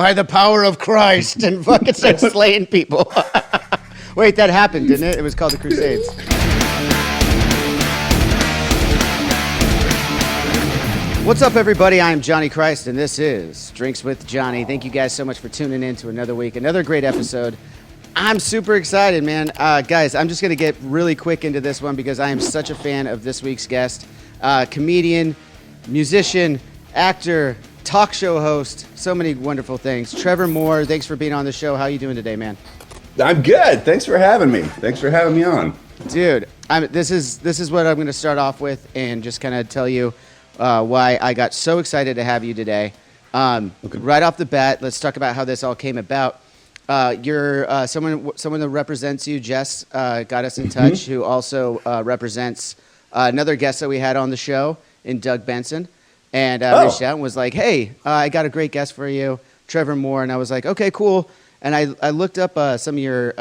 by the power of Christ, and fucking start slaying people. Wait, that happened, didn't it? It was called the Crusades. What's up, everybody? I'm Johnny Christ, and this is Drinks with Johnny. Thank you guys so much for tuning in to another week, another great episode. I'm super excited, man. Guys, I'm just going to get really quick into this one because I am such a fan of this week's guest. Comedian, musician, actor, talk show host, so many wonderful things. Trevor Moore, thanks for being on the show. How are you doing today, man? I'm good. Thanks for having me. Thanks for having me on. Dude, this is what I'm going to start off with and just kind of tell you why I got so excited to have you today. Okay. Right off the bat, let's talk about how this all came about. You're someone that represents you. Jess got us in touch, who also represents another guest that we had on the show, in Doug Benson, and reached out and was like, "Hey, I got a great guest for you, Trevor Moore." And I was like, "Okay, cool." And I looked up some of your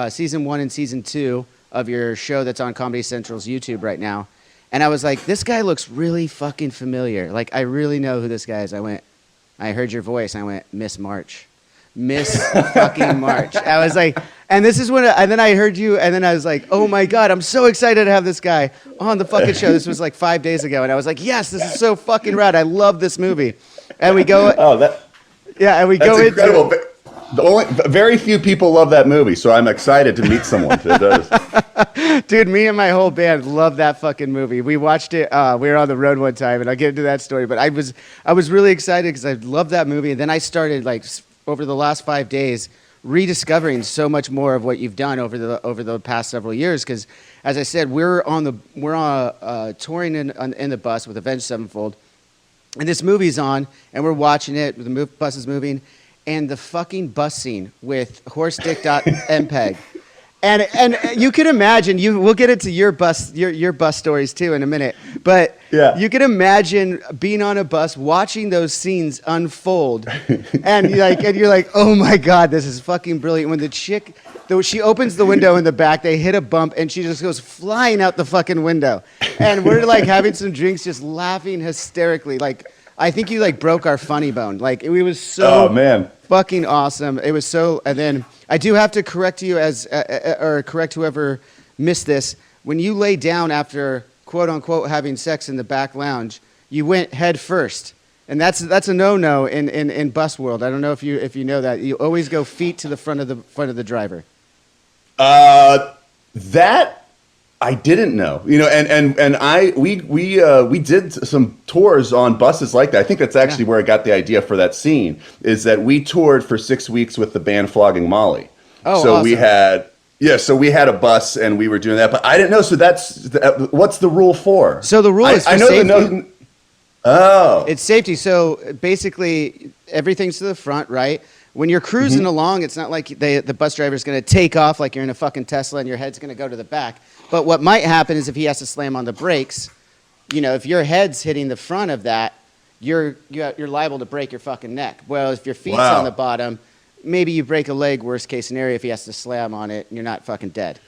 season 1 and season 2 of your show that's on Comedy Central's YouTube right now. And I was like, this guy looks really fucking familiar. Like, I really know who this guy is. I heard your voice. And I went, Miss March. Miss fucking March. I was like, and this is when, and then I heard you, and then I was like, oh my God, I'm so excited to have this guy on the fucking show. This was like 5 days ago. And I was like, yes, this is so fucking rad. I love this movie. And we go, that's incredible. Very few people love that movie, so I'm excited to meet someone that does. Dude, me and my whole band love that fucking movie. We watched it. We were on the road one time, and I'll get into that story. But I was really excited because I loved that movie. And then I started, like, over the last 5 days, rediscovering so much more of what you've done over the past several years. Because, as I said, we're touring in the bus with Avenged Sevenfold, and this movie's on, and we're watching it. The bus is moving. And the fucking bus scene with horse-dick.mpeg. And you can imagine, we'll get into your bus stories too in a minute, but yeah, you can imagine being on a bus watching those scenes unfold, and you're like, oh my God, this is fucking brilliant. When the chick, she opens the window in the back, they hit a bump, and she just goes flying out the fucking window, and we're like having some drinks, just laughing hysterically, like. I think you like broke our funny bone. Like it was so fucking awesome. It was so. And then I do have to correct you or correct whoever missed this. When you lay down after quote unquote having sex in the back lounge, you went head first, and that's a no in bus world. I don't know if you know that. You always go feet to the front of the driver. That. I didn't know, we did some tours on buses like that. I think that's actually where I got the idea for that scene, is that we toured for 6 weeks with the band Flogging Molly. Oh, so awesome. so we had a bus and we were doing that, but I didn't know. So what's the rule for? So the rule is for safety. Oh, it's safety. So basically everything's to the front, right? When you're cruising along, it's not like the bus driver is going to take off like you're in a fucking Tesla and your head's going to go to the back. But what might happen is if he has to slam on the brakes, if your head's hitting the front of that, you're liable to break your fucking neck. Well, if your feet's on the bottom, maybe you break a leg, worst case scenario, if he has to slam on it, and you're not fucking dead.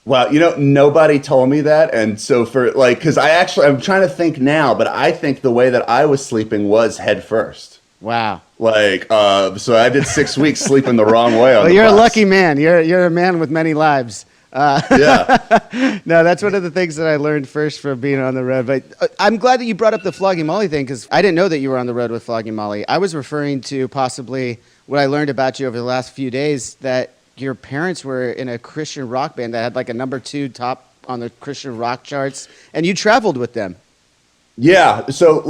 Wow, nobody told me that, and so because I'm trying to think now, but I think the way that I was sleeping was head first. Wow. So I did 6 weeks sleeping the wrong way on the you're bus. A lucky man. You're a man with many lives. Yeah. No, that's one of the things that I learned first from being on the road. But I'm glad that you brought up the Flogging Molly thing, because I didn't know that you were on the road with Flogging Molly. I was referring to possibly what I learned about you over the last few days, that your parents were in a Christian rock band that had like a #2 top on the Christian rock charts, and you traveled with them. Yeah. So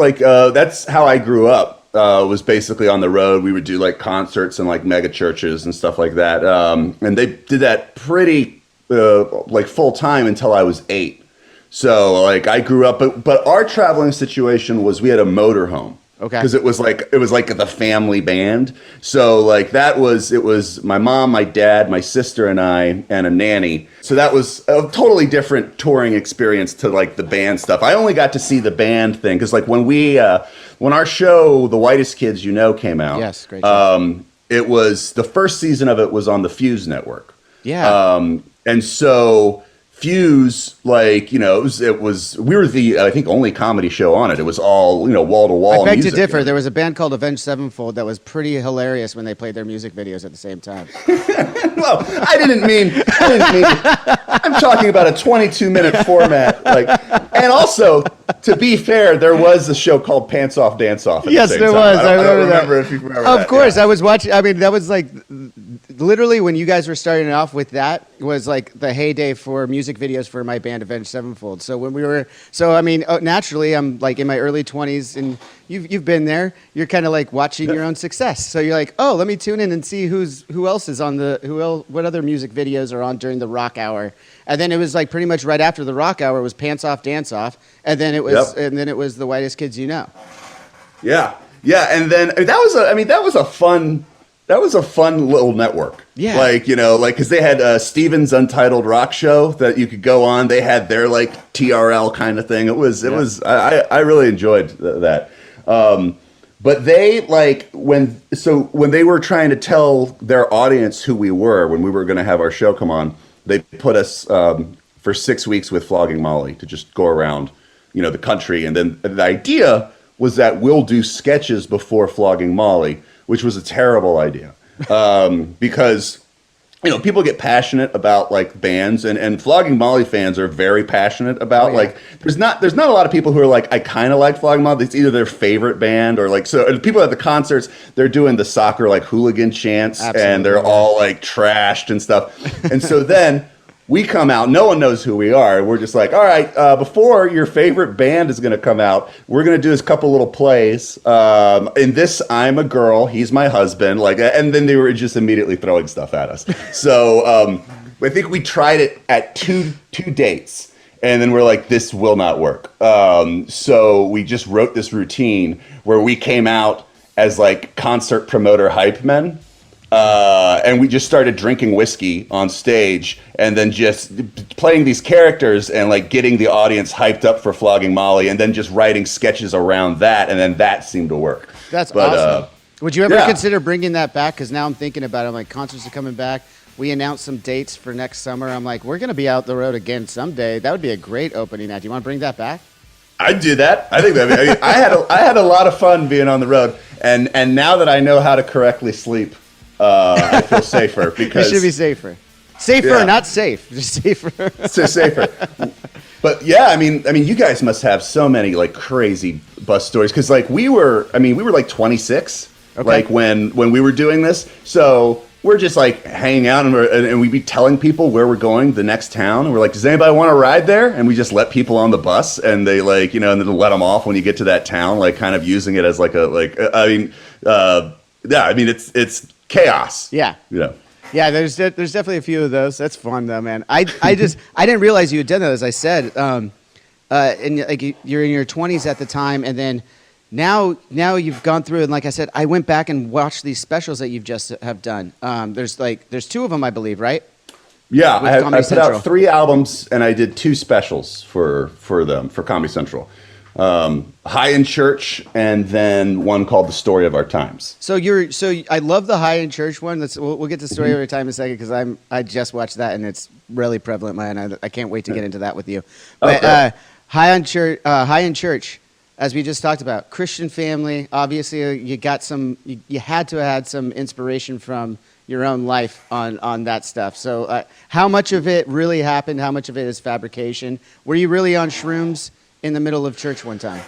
that's how I grew up. Was basically on the road. We would do like concerts and like mega churches and stuff like that. And they did that pretty full time until I was 8. So I grew up, but our traveling situation was we had a motorhome. Okay. Because it was like the family band. So it was my mom, my dad, my sister, and I, and a nanny. So that was a totally different touring experience to the band stuff. I only got to see the band thing because when our show, The Whitest Kids U Know, came out. Yes, great show. It was the first season of it was on the Fuse network. Yeah. And so fuse, like, we were the, I think, only comedy show on it. It was all, wall to wall. I beg music. to differ. There was a band called Avenged Sevenfold that was pretty hilarious when they played their music videos at the same time. Well, I didn't mean, I'm talking about a 22-minute format. And also, to be fair, there was a show called Pants Off, Dance Off. Yes, there was. I remember if you remember that. Of course, yeah. I was watching. I mean, that was like literally when you guys were starting off with that was like the heyday for music videos for my band Avenged Sevenfold. So when we were, naturally, I'm like in my early 20s, and you've been there. You're kind of like watching your own success. So you're like, oh, let me tune in and see who else is on what other music videos are on during the rock hour. And then it was like pretty much right after the rock hour was Pants Off, Dance Off, and then it was the Whitest Kids You Know. Yeah, and then that was a fun little network. Yeah, because they had Steven's Untitled Rock Show that you could go on. They had their like TRL kind of thing. It was I really enjoyed that. But they when they were trying to tell their audience who we were when we were going to have our show come on, they put us for 6 weeks with Flogging Molly to just go around, the country. And then the idea was that we'll do sketches before Flogging Molly, which was a terrible idea because, people get passionate about like bands and Flogging Molly fans are very passionate about there's not a lot of people who are like, I kind of like Flogging Molly. It's either their favorite band or and people at the concerts, they're doing the soccer like hooligan chants. Absolutely, and they're all like trashed and stuff. And so then we come out, no one knows who we are. We're just like, all right, before your favorite band is going to come out, we're going to do this couple little plays. In this, I'm a girl, he's my husband, and then they were just immediately throwing stuff at us. So I think we tried it at two dates, and then we're like, this will not work. So we just wrote this routine where we came out as like concert promoter hype men. And we just started drinking whiskey on stage and then just playing these characters and like getting the audience hyped up for Flogging Molly and then just writing sketches around that. And then that seemed to work. That's awesome. Would you ever consider bringing that back? Because now I'm thinking about it. I'm like, concerts are coming back. We announced some dates for next summer. I'm like, we're going to be out the road again someday. That would be a great opening act. Do you want to bring that back? I'd do that. I think that. I had a lot of fun being on the road. And now that I know how to correctly sleep, I feel safer because you should be safer, not safe, just safer. So safer. But yeah, I mean, you guys must have so many like crazy bus stories because like we were like 26, like when we were doing this. So we're just like hanging out and we'd be telling people where we're going, the next town. And we're like, does anybody want to ride there? And we just let people on the bus and they and then let them off when you get to that town, like kind of using it as it's chaos. Yeah. Yeah, there's definitely a few of those. That's fun though, man. I didn't realize you had done that, as I said. And like you're in your 20s at the time, and then now you've gone through, and like I said, I went back and watched these specials that you've just have done. There's two of them, I believe, right? Yeah, I put out 3 albums and I did 2 specials for them for Comedy Central. High in Church, and then one called The Story of Our Times. So I love the High in Church one. We'll get to The Story of Our Time in a second because I just watched that and it's really prevalent in my mind. I can't wait to get into that with you. But High in Church, as we just talked about, Christian family. Obviously, you had to have had some inspiration from your own life on that stuff. So how much of it really happened? How much of it is fabrication? Were you really on shrooms in the middle of church one time?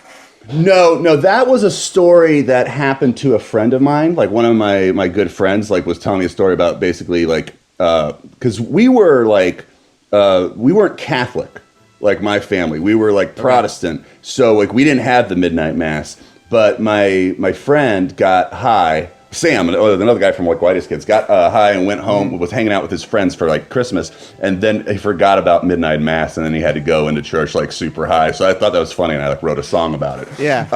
No, that was a story that happened to a friend of mine. Like one of my good friends, like was telling me a story about basically like, cause we were like, we weren't Catholic, like my family, we were like Protestant. So like we didn't have the midnight mass, but my friend got high. Sam, another guy from like Whitest Kids, got high and went home, was hanging out with his friends for like Christmas, and then he forgot about midnight mass, and then he had to go into church like super high. So I thought that was funny, and I like wrote a song about it. Yeah.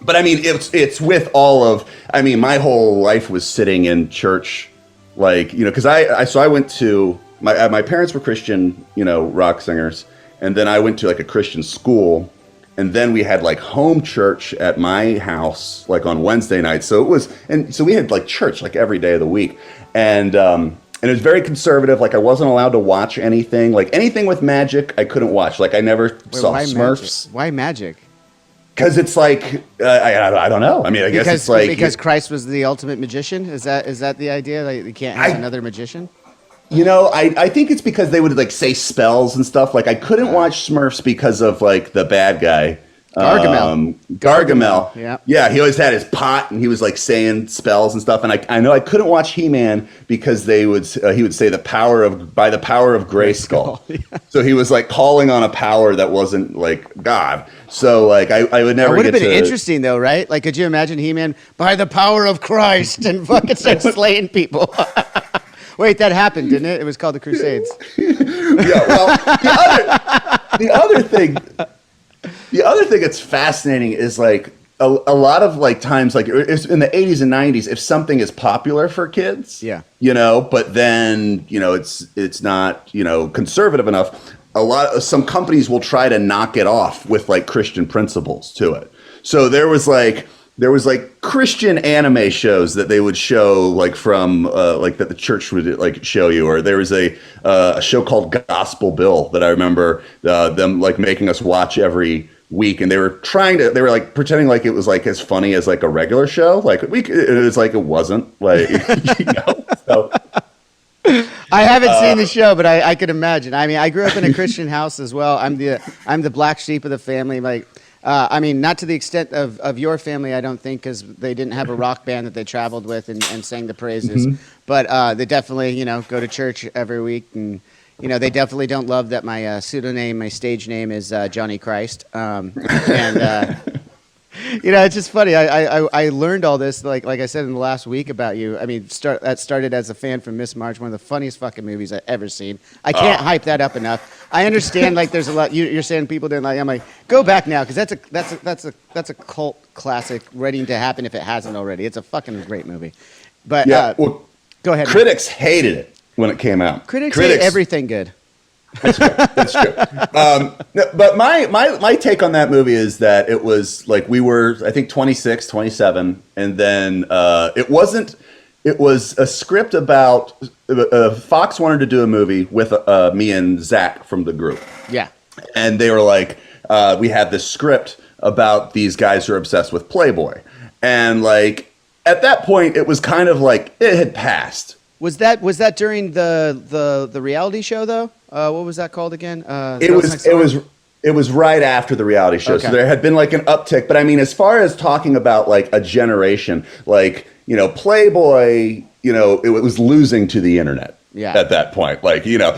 But I mean, it's with all of. I mean, my whole life was sitting in church, like because I went to my parents were Christian, rock singers, and then I went to like a Christian school. And then we had like home church at my house, like on Wednesday nights. So we had like church like every day of the week. And it was very conservative. Like I wasn't allowed to watch anything. Like anything with magic, I couldn't watch. Like I never saw why Smurfs. Magic? Why magic? Because it's like I don't know. I mean, I guess it's like because Christ was the ultimate magician. Is that the idea? Like you can't have another magician. You know, I think it's because they would like say spells and stuff. Like I couldn't watch Smurfs because of like the bad guy. Gargamel. Yeah. Yeah, he always had his pot and he was like saying spells and stuff. And I know I couldn't watch He-Man because he would say by the power of Grayskull. Yeah. So he was like calling on a power that wasn't like God. So like I would never. It would have been interesting though, right? Like, could you imagine He-Man by the power of Christ and fucking start slaying people? Wait, that happened, didn't it? It was called the Crusades. Yeah. Well, the other thing. The other thing that's fascinating is like a lot of like times like in the 80s and 90s, if something is popular for kids, you know, but then, you know, it's not, you know, conservative enough. Some companies will try to knock it off with like Christian principles to it. So there was like Christian anime shows that they would show like from like that the church would like show you, or there was a show called Gospel Bill that I remember them like making us watch every week, and they were like pretending like it was like as funny as like a regular show. Like it was like it wasn't like you know. So. I haven't seen the show, but I could imagine. I mean, I grew up in a Christian house as well. I'm the black sheep of the family. Like, I mean, not to the extent of your family, I don't think, because they didn't have a rock band that they traveled with and sang the praises. Mm-hmm. But they definitely, you know, go to church every week, and you know, they definitely don't love that my pseudonym, my stage name is Johnny Christ. And you know, it's just funny. I learned all this, like I said in the last week about you. I mean, that started as a fan from Miss March, one of the funniest fucking movies I've ever seen. I can't hype that up enough. I understand, like, there's a lot. You're saying people didn't like. I'm like, go back now, because that's a cult classic, waiting to happen if it hasn't already. It's a fucking great movie. But yeah, well, go ahead. Critics hated it when it came out. Critics hate everything good. That's true. That's true. But my take on that movie is that it was like we were, I think, 26, 27, and then it wasn't. It was a script about Fox wanted to do a movie with me and Zach from the group. Yeah, and they were like, we had this script about these guys who are obsessed with Playboy, and like at that point, it was kind of like it had passed. Was that during the reality show though? What was that called again? It was right after the reality show. Okay. So there had been like an uptick. But I mean, as far as talking about like a generation, like, you know, Playboy, you know, it was losing to the internet at that point. Like, you know,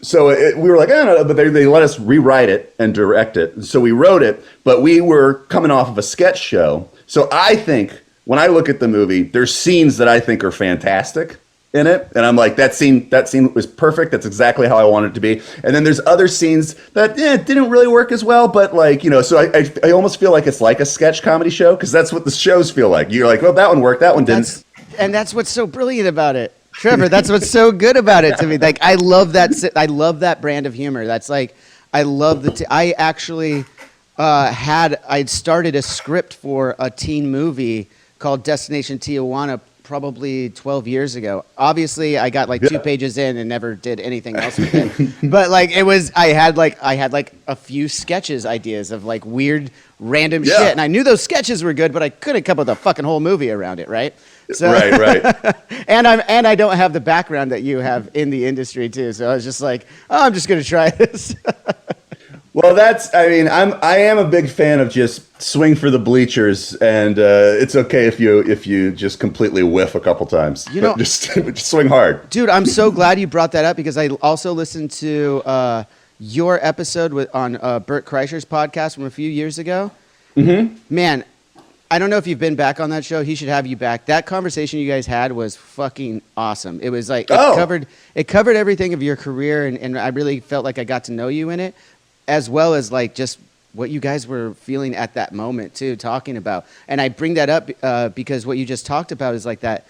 so we were like, oh, no, but they let us rewrite it and direct it. So we wrote it, but we were coming off of a sketch show. So I think when I look at the movie, there's scenes that I think are fantastic in it, and I'm like, that scene was perfect. That's exactly how I want it to be. And then there's other scenes that didn't really work as well, but like, you know, so I almost feel like it's like a sketch comedy show, because that's what the shows feel like. You're like, well, that one worked, that one didn't. And that's what's so brilliant about it, Trevor. That's what's so good about it to me. Like, I love that brand of humor. That's like, I love I actually I'd started a script for a teen movie called Destination Tijuana probably 12 years ago. Obviously, I got like 2 pages in and never did anything else with it. But like I had a few sketches ideas of like weird random shit, and I knew those sketches were good, but I couldn't come up with a fucking whole movie around it, right? So, right. and I don't have the background that you have in the industry too. So I was just like, oh, I'm just going to try this. Well, I am a big fan of just swing for the bleachers, and it's okay if you just completely whiff a couple times. You know, just swing hard. Dude, I'm so glad you brought that up, because I also listened to your episode on Bert Kreischer's podcast from a few years ago. Mm-hmm. Man, I don't know if you've been back on that show. He should have you back. That conversation you guys had was fucking awesome. It was like it covered everything of your career, and I really felt like I got to know you in it, as well as like just what you guys were feeling at that moment too, talking about. And I bring that up because what you just talked about is like that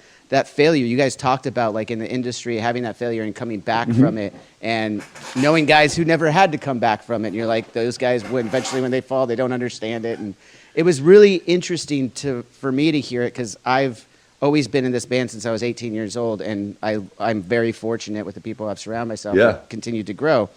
failure. You guys talked about like in the industry having that failure and coming back from it, and knowing guys who never had to come back from it. And you're like, those guys eventually when they fall, they don't understand it. And it was really interesting for me to hear it, because I've always been in this band since I was 18 years old, and I'm very fortunate with the people I've surrounded myself with, continued to grow.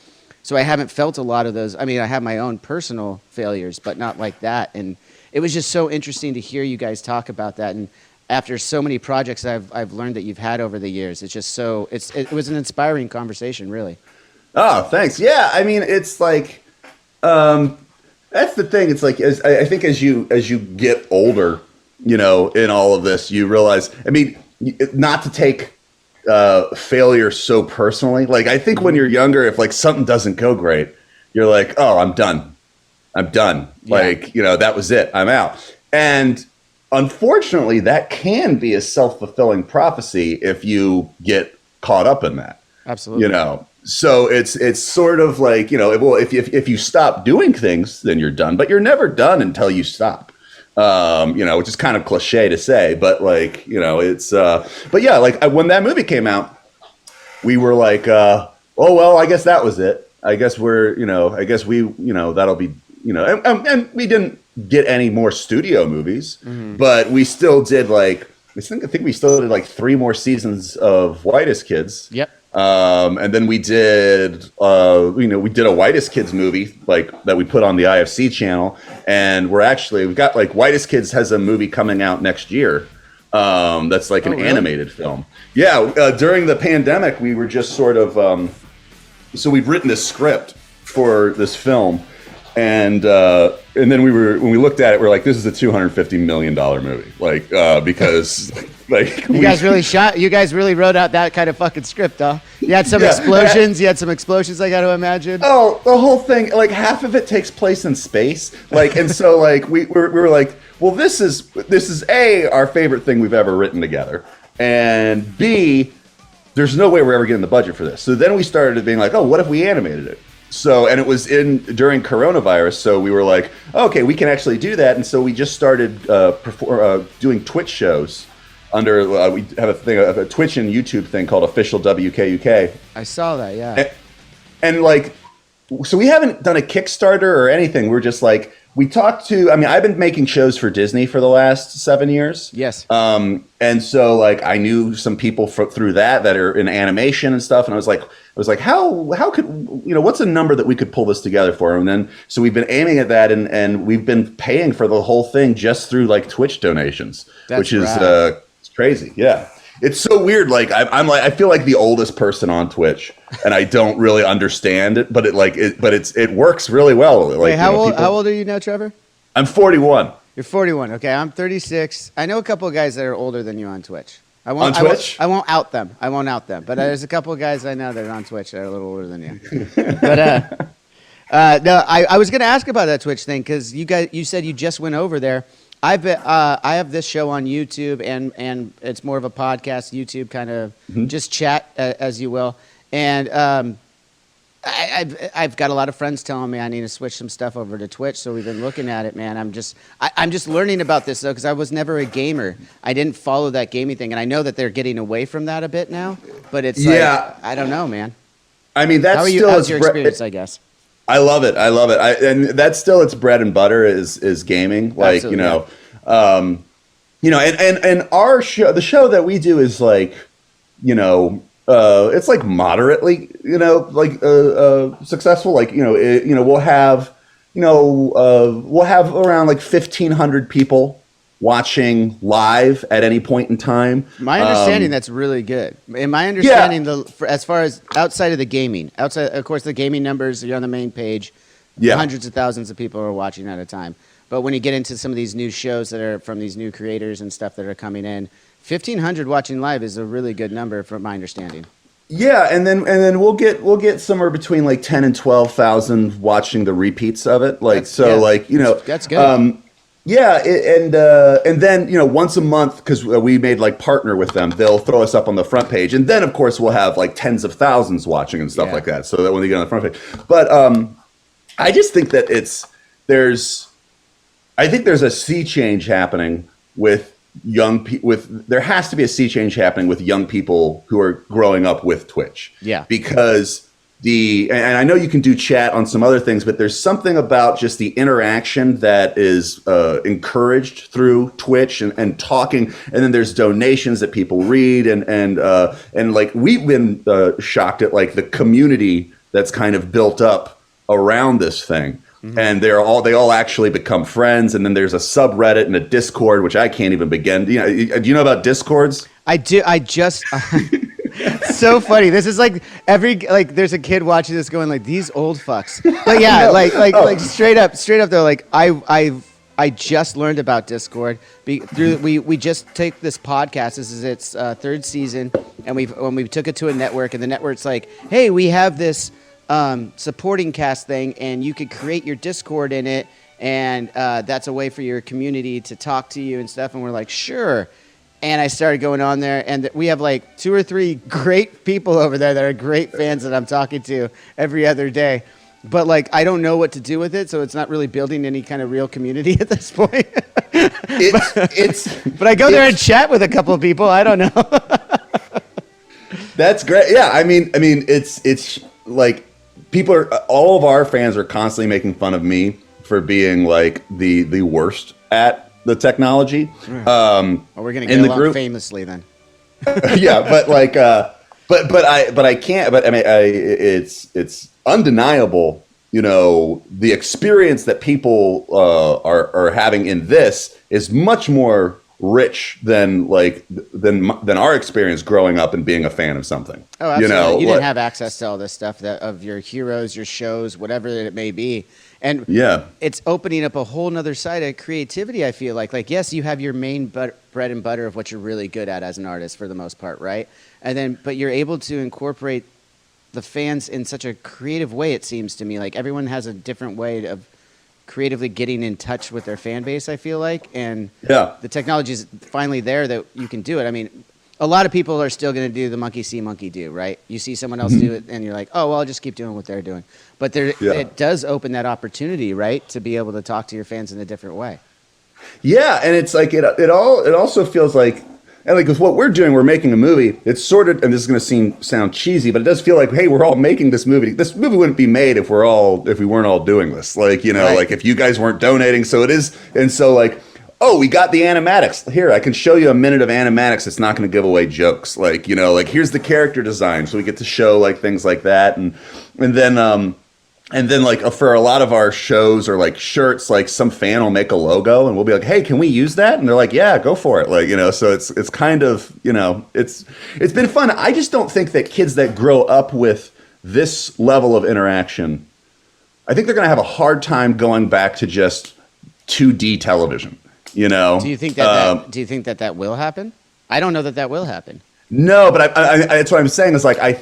So I haven't felt a lot of those. I mean, I have my own personal failures, but not like that. And it was just so interesting to hear you guys talk about that. And after so many projects I've learned that you've had over the years, it's just so it was an inspiring conversation, really. Oh, thanks. Yeah, I mean, it's like that's the thing. It's like I think as you get older, you know, in all of this, you realize. I mean, not to take failure so personally. Like, I think when you're younger, if like something doesn't go great, you're like, oh, I'm done. Yeah. Like, you know, that was it. I'm out. And unfortunately, that can be a self-fulfilling prophecy if you get caught up in that. Absolutely. You know, so it's sort of like, you know, well, if you stop doing things, then you're done, but you're never done until you stop. You know, which is kind of cliche to say, but like, you know, it's, but yeah, like when that movie came out, we were like, oh, well, I guess that was it. I guess that'll be, you know, and we didn't get any more studio movies, but we still did like, I think we still did like 3 more seasons of Whitest Kids. Yep. And then we did, we did a Whitest Kids movie like that we put on the IFC channel, and we've got like Whitest Kids has a movie coming out next year. That's like an animated film. Yeah. During the pandemic, we were just sort of, so we'd written this script for this film, and then when we looked at it, we're like, this is a $250 million movie, like because like you guys really wrote out that kind of fucking script, huh? You had some explosions. You had some explosions, I got to imagine. Oh, the whole thing, like half of it takes place in space, like, and so like we were like, well, this is A, our favorite thing we've ever written together, and B, there's no way we're ever getting the budget for this. So then we started being like, oh, what if we animated it? So, and it was during coronavirus, so we were like, okay, we can actually do that, and so we just started doing Twitch shows under, we have a Twitch and YouTube thing called Official WKUK. I saw that, yeah. And like, so we haven't done a Kickstarter or anything. We're just like, I've been making shows for Disney for the last 7 years. Yes. And so like I knew some people through that are in animation and stuff. And I was like, how could, you know, what's a number that we could pull this together for? And then, so we've been aiming at that, and we've been paying for the whole thing just through like Twitch donations, which is it's crazy. Yeah. It's so weird. Like I feel like the oldest person on Twitch, and I don't really understand it, but it works really well. Like, wait, how old are you now, Trevor? I'm 41. You're 41. Okay, I'm 36. I know a couple of guys that are older than you on Twitch. On Twitch? I won't out them. But there's a couple of guys I know that are on Twitch that are a little older than you. But no, I was going to ask about that Twitch thing because you said you just went over there. I have this show on YouTube, and it's more of a podcast, YouTube kind of just chat, as you will. And I've got a lot of friends telling me I need to switch some stuff over to Twitch, so we've been looking at it, man. I'm just learning about this, though, because I was never a gamer. I didn't follow that gaming thing, and I know that they're getting away from that a bit now, but it's like, I don't know, man. I mean, how's your experience, I guess? I love it. And that's still its bread and butter is gaming. Like, absolutely. And our show, the show that we do is like, it's like moderately, successful. Like, we'll have around like 1,500 people watching live at any point in time. My understanding, that's really good. In my understanding, as far as outside of the gaming, of course, the gaming numbers are on the main page. Hundreds of thousands of people are watching at a time. But when you get into some of these new shows that are from these new creators and stuff that are coming in, 1,500 watching live is a really good number from my understanding. Yeah, and then we'll get somewhere between like 10 and 12,000 watching the repeats of it. Like, that's good. And then, once a month, because we made like partner with them, they'll throw us up on the front page. And then, of course, we'll have like tens of thousands watching and stuff like that. So that when they get on the front page. But I just think that there's a sea change happening with young people. There has to be a sea change happening with young people who are growing up with Twitch. Yeah. Because and I know you can do chat on some other things, but there's something about just the interaction that is encouraged through Twitch and talking, and then there's donations that people read, and like we've been shocked at like the community that's kind of built up around this thing. Mm-hmm. And they all actually become friends, and then there's a subreddit and a Discord, which I can't even begin. Do you know about Discords? I do. I just. So funny. This is like there's a kid watching this going like, these old fucks. But yeah, like straight up though, like I just learned about Discord we just take this podcast. This is its third season, and we took it to a network, and the network's like, hey, we have this supporting cast thing, and you could create your Discord in it, and that's a way for your community to talk to you and stuff. And we're like, sure. And I started going on there, and we have like 2 or 3 great people over there that are great fans that I'm talking to every other day. But like, I don't know what to do with it, so it's not really building any kind of real community at this point. But I go there and chat with a couple of people. I don't know. That's great. Yeah, I mean, it's like all of our fans are constantly making fun of me for being like the worst at the technology. Well, we're gonna get along famously then. Yeah, but like, but I can't. But I mean, it's undeniable. You know, the experience that people are having in this is much more rich than our experience growing up and being a fan of something. Oh, absolutely. You didn't have access to all this stuff of your heroes, your shows, whatever it may be. And yeah, it's opening up a whole nother side of creativity, I feel like. Yes, you have your main bread and butter of what you're really good at as an artist for the most part, right? But you're able to incorporate the fans in such a creative way, it seems to me. Like, everyone has a different way of creatively getting in touch with their fan base, I feel like. And the technology is finally there that you can do it. I mean, a lot of people are still going to do the monkey see, monkey do, right? You see someone else do it, and you're like, oh, well, I'll just keep doing what they're doing. But it does open that opportunity, right, to be able to talk to your fans in a different way. Yeah, and it's like it also feels like, and like with what we're doing, we're making a movie. It's sort of, and this is going to sound cheesy, but it does feel like, hey, we're all making this movie. This movie wouldn't be made if we weren't all doing this. Like, you know, right. Like if you guys weren't donating. So it is, and so like, oh, we got the animatics. Here, I can show you a minute of animatics. It's not going to give away jokes. Like, you know, like here's the character design. So we get to show like things like that. And then like for a lot of our shows or like shirts, like some fan will make a logo and we'll be like, hey, can we use that? And they're like, yeah, go for it. Like, you know, so it's kind of, you know, it's been fun. I just don't think that kids that grow up with this level of interaction, I think they're going to have a hard time going back to just 2D television. You know, do you think that will happen? I don't know that will happen. No, but that's what I'm saying is like, I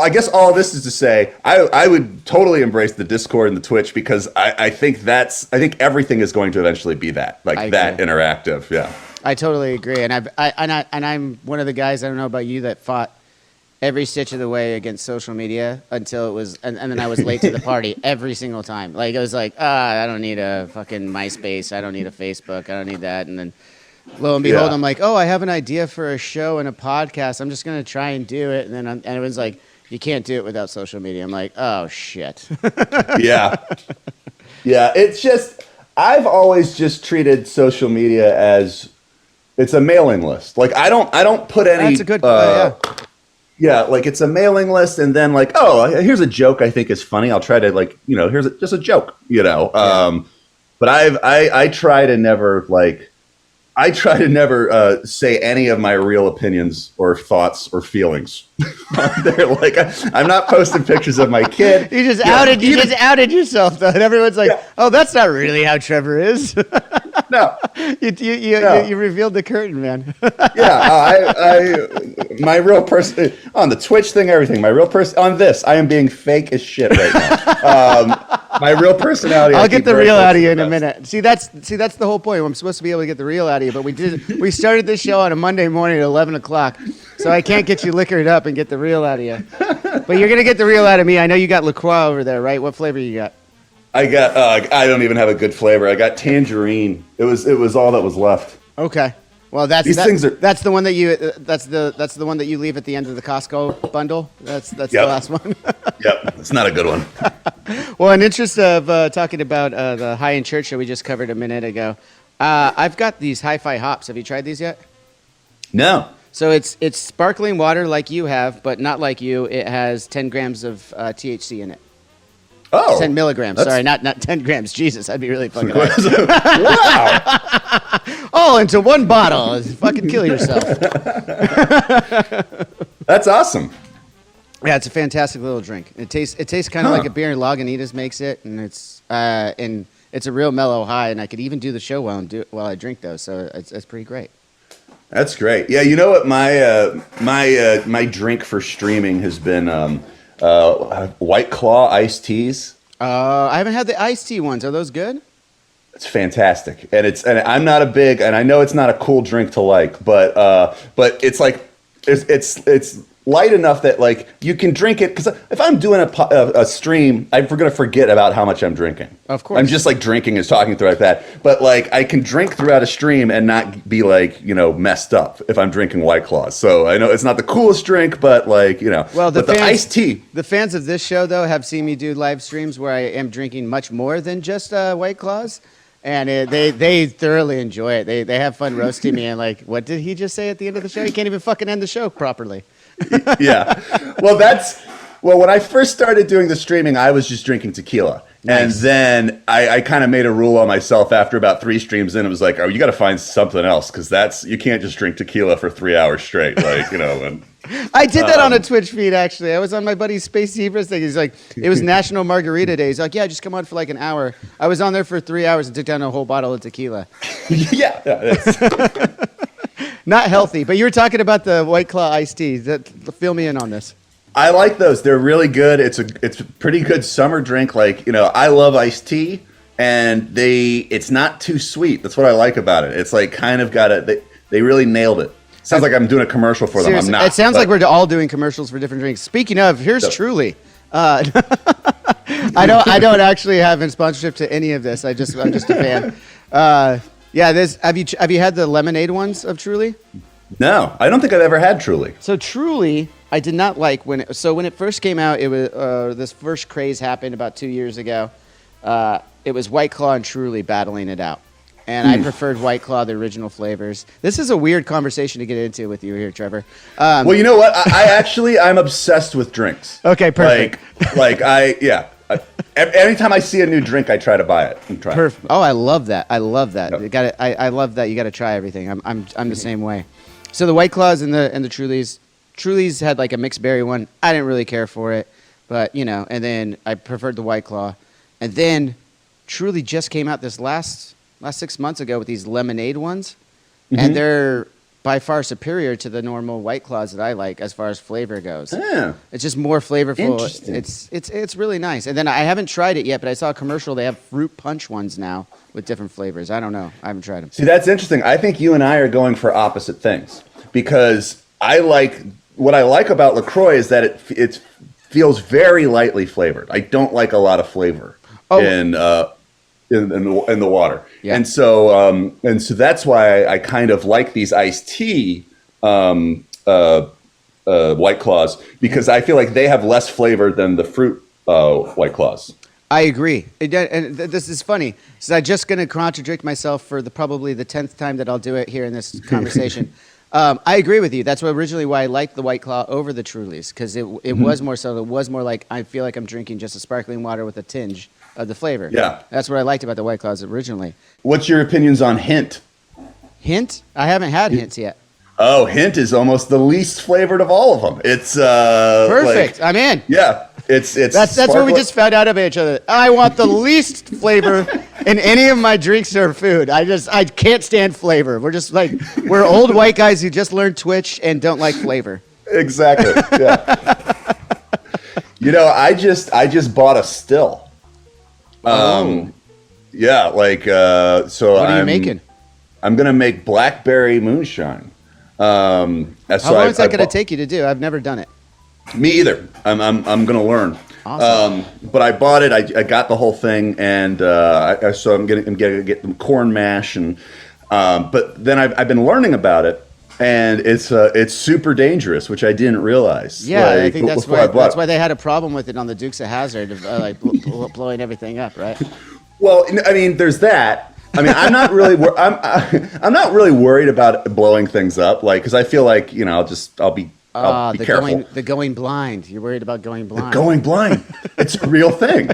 guess all this is to say, I would totally embrace the Discord and the Twitch because I think everything is going to eventually be that, like that interactive. Yeah, I totally agree. And I'm one of the guys, I don't know about you, that fought every stitch of the way against social media until it was, and then I was late to the party every single time. Like, it was like, I don't need a fucking MySpace. I don't need a Facebook. I don't need that. And then lo and behold, I'm like, oh, I have an idea for a show and a podcast. I'm just going to try and do it. And then everyone's like, you can't do it without social media. I'm like, oh, shit. Yeah. Yeah. It's just, I've always just treated social media as it's a mailing list. Like, I don't put any. That's a good yeah. Yeah, like it's a mailing list, and then like, oh, here's a joke I think is funny. I'll try to like, you know, here's just a joke, you know. Yeah. But I try to never say any of my real opinions or thoughts or feelings. They're like, I'm not posting pictures of my kid. You just outed yourself though, and everyone's like, oh, that's not really how Trevor is. No, you revealed the curtain, man. Yeah, my real person on the Twitch thing, everything. My real person on this, I am being fake as shit right now. My real personality. I'll get the real out of you in a minute. See, that's the whole point. I'm supposed to be able to get the real out of you, but we started this show on a Monday morning at 11 o'clock, so I can't get you liquored up and get the real out of you. But you're gonna get the real out of me. I know you got LaCroix over there, right? What flavor you got? I got. I don't even have a good flavor. I got tangerine. It was all that was left. Okay. Well, that's the one that you that's the one that you leave at the end of the Costco bundle. That's the last one. Yep, it's not a good one. Well, in interest of talking about the High and Church that we just covered a minute ago, I've got these HiFi Hops. Have you tried these yet? No. So it's sparkling water like you have, but not like you. It has 10 grams of THC in it. Oh, 10 milligrams. Sorry, not 10 grams. Jesus, that'd be really fucking wow. All into one bottle. Fucking kill yourself. That's awesome. Yeah, it's a fantastic little drink. It tastes kind of like a beer, and Lagunitas makes it, and it's a real mellow high. And I could even do the show while I drink those, so it's pretty great. That's great. Yeah, you know what? My drink for streaming has been White Claw iced teas. I haven't had the iced tea ones. Are those good? It's fantastic, and I'm not a big, and I know it's not a cool drink to like, but it's like it's light enough that like you can drink it, because if I'm doing a stream, I'm gonna forget about how much I'm drinking. Of course, I'm just like drinking and talking through like that. But like I can drink throughout a stream and not be like messed up if I'm drinking White Claws. So I know it's not the coolest drink, but like Well, the iced tea. The fans of this show though have seen me do live streams where I am drinking much more than just White Claws. And they thoroughly enjoy it. They have fun roasting me and like, what did he just say at the end of the show? He can't even fucking end the show properly. Yeah. Well, when I first started doing the streaming, I was just drinking tequila. Nice. And then I kind of made a rule on myself after about 3 streams in. It was like, oh, you got to find something else, because you can't just drink tequila for 3 hours straight. Like, and I did that on a Twitch feed, actually. I was on my buddy Space Zebras thing. He's like, it was National Margarita Day. He's like, yeah, just come on for like an hour. I was on there for 3 hours and took down a whole bottle of tequila. Yeah. Not healthy, but you were talking about the White Claw iced tea. Fill me in on this. I like those. They're really good. It's a pretty good summer drink. Like, I love iced tea, and it's not too sweet. That's what I like about it. It's like kind of got it. They really nailed it. Sounds like I'm doing a commercial for them. Seriously, I'm not. It sounds like we're all doing commercials for different drinks. Speaking of, here's Truly. I don't actually have a sponsorship to any of this. I'm just a fan. Have you had the lemonade ones of Truly? No, I don't think I've ever had Truly. So Truly, I did not like when it first came out. It was this first craze happened about 2 years ago. It was White Claw and Truly battling it out. And I preferred White Claw, the original flavors. This is a weird conversation to get into with you here, Trevor. Well, you know what? I'm obsessed with drinks. Okay, perfect. Anytime I see a new drink, I try to buy it and try it. Oh, I love that. I love that. Yep. I love that. You got to try everything. I'm the same way. So the White Claws and the Truly's had like a mixed berry one. I didn't really care for it, but and then I preferred the White Claw, and then Truly just came out this last 6 months ago with these lemonade ones, and they're by far superior to the normal White Claws that I like as far as flavor goes. Yeah. It's just more flavorful. Interesting. It's really nice. And then I haven't tried it yet, but I saw a commercial. They have fruit punch ones now with different flavors. I don't know. I haven't tried them. See, that's interesting. I think you and I are going for opposite things, because what I like about LaCroix is that it feels very lightly flavored. I don't like a lot of flavor in the water. Yeah. And so that's why I kind of like these iced tea White Claws, because I feel like they have less flavor than the fruit White Claws. I agree. And this is funny. So I'm just going to contradict myself for probably the 10th time that I'll do it here in this conversation. I agree with you. That's originally why I liked the White Claw over the Trulies, because it was more subtle. It was more like I feel like I'm drinking just a sparkling water with a tinge of the flavor. Yeah. That's what I liked about the White Claws originally. What's your opinions on Hint? Hint? I haven't had Hints yet. Oh, Hint is almost the least flavored of all of them. It's perfect. I'm in. Yeah. It's that's what we just found out about each other. I want the least flavor in any of my drinks or food. I can't stand flavor. We're old white guys who just learned Twitch and don't like flavor. Exactly. Yeah. I just bought a still. Yeah, so what are you making? I'm gonna make blackberry moonshine. How long is that gonna take you to do? I've never done it. Me either. I'm gonna learn. Awesome. But I bought it. I got the whole thing, and so I'm gonna get the corn mash, and But then I've been learning about it, and it's super dangerous, which I didn't realize. Yeah, like, I think that's why they had a problem with it on the Dukes of Hazzard, of blowing everything up, right? Well, I mean, there's that. I mean, I'm not really I'm not really worried about blowing things up, like, because I feel like I'll be careful. Going blind. You're worried about going blind. Going blind. It's a real thing.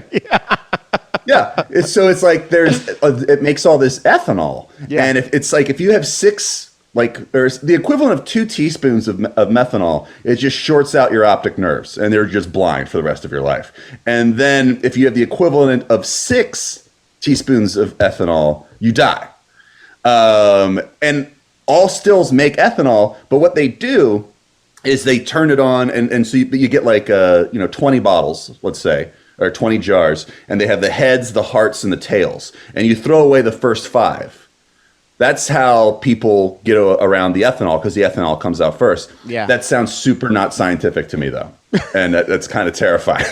Yeah. It's like it makes all this ethanol. Yeah. And if you have 6, like, there's the equivalent of 2 teaspoons of methanol, it just shorts out your optic nerves and they're just blind for the rest of your life. And then if you have the equivalent of 6 teaspoons of ethanol, you die. And all stills make ethanol, but what they do is they turn it on, and so you get like 20 bottles, let's say, or 20 jars, and they have the heads, the hearts, and the tails, and you throw away the first 5. That's how people get around the ethanol, because the ethanol comes out first. Yeah. That sounds super not scientific to me, though, and that's kind of terrifying.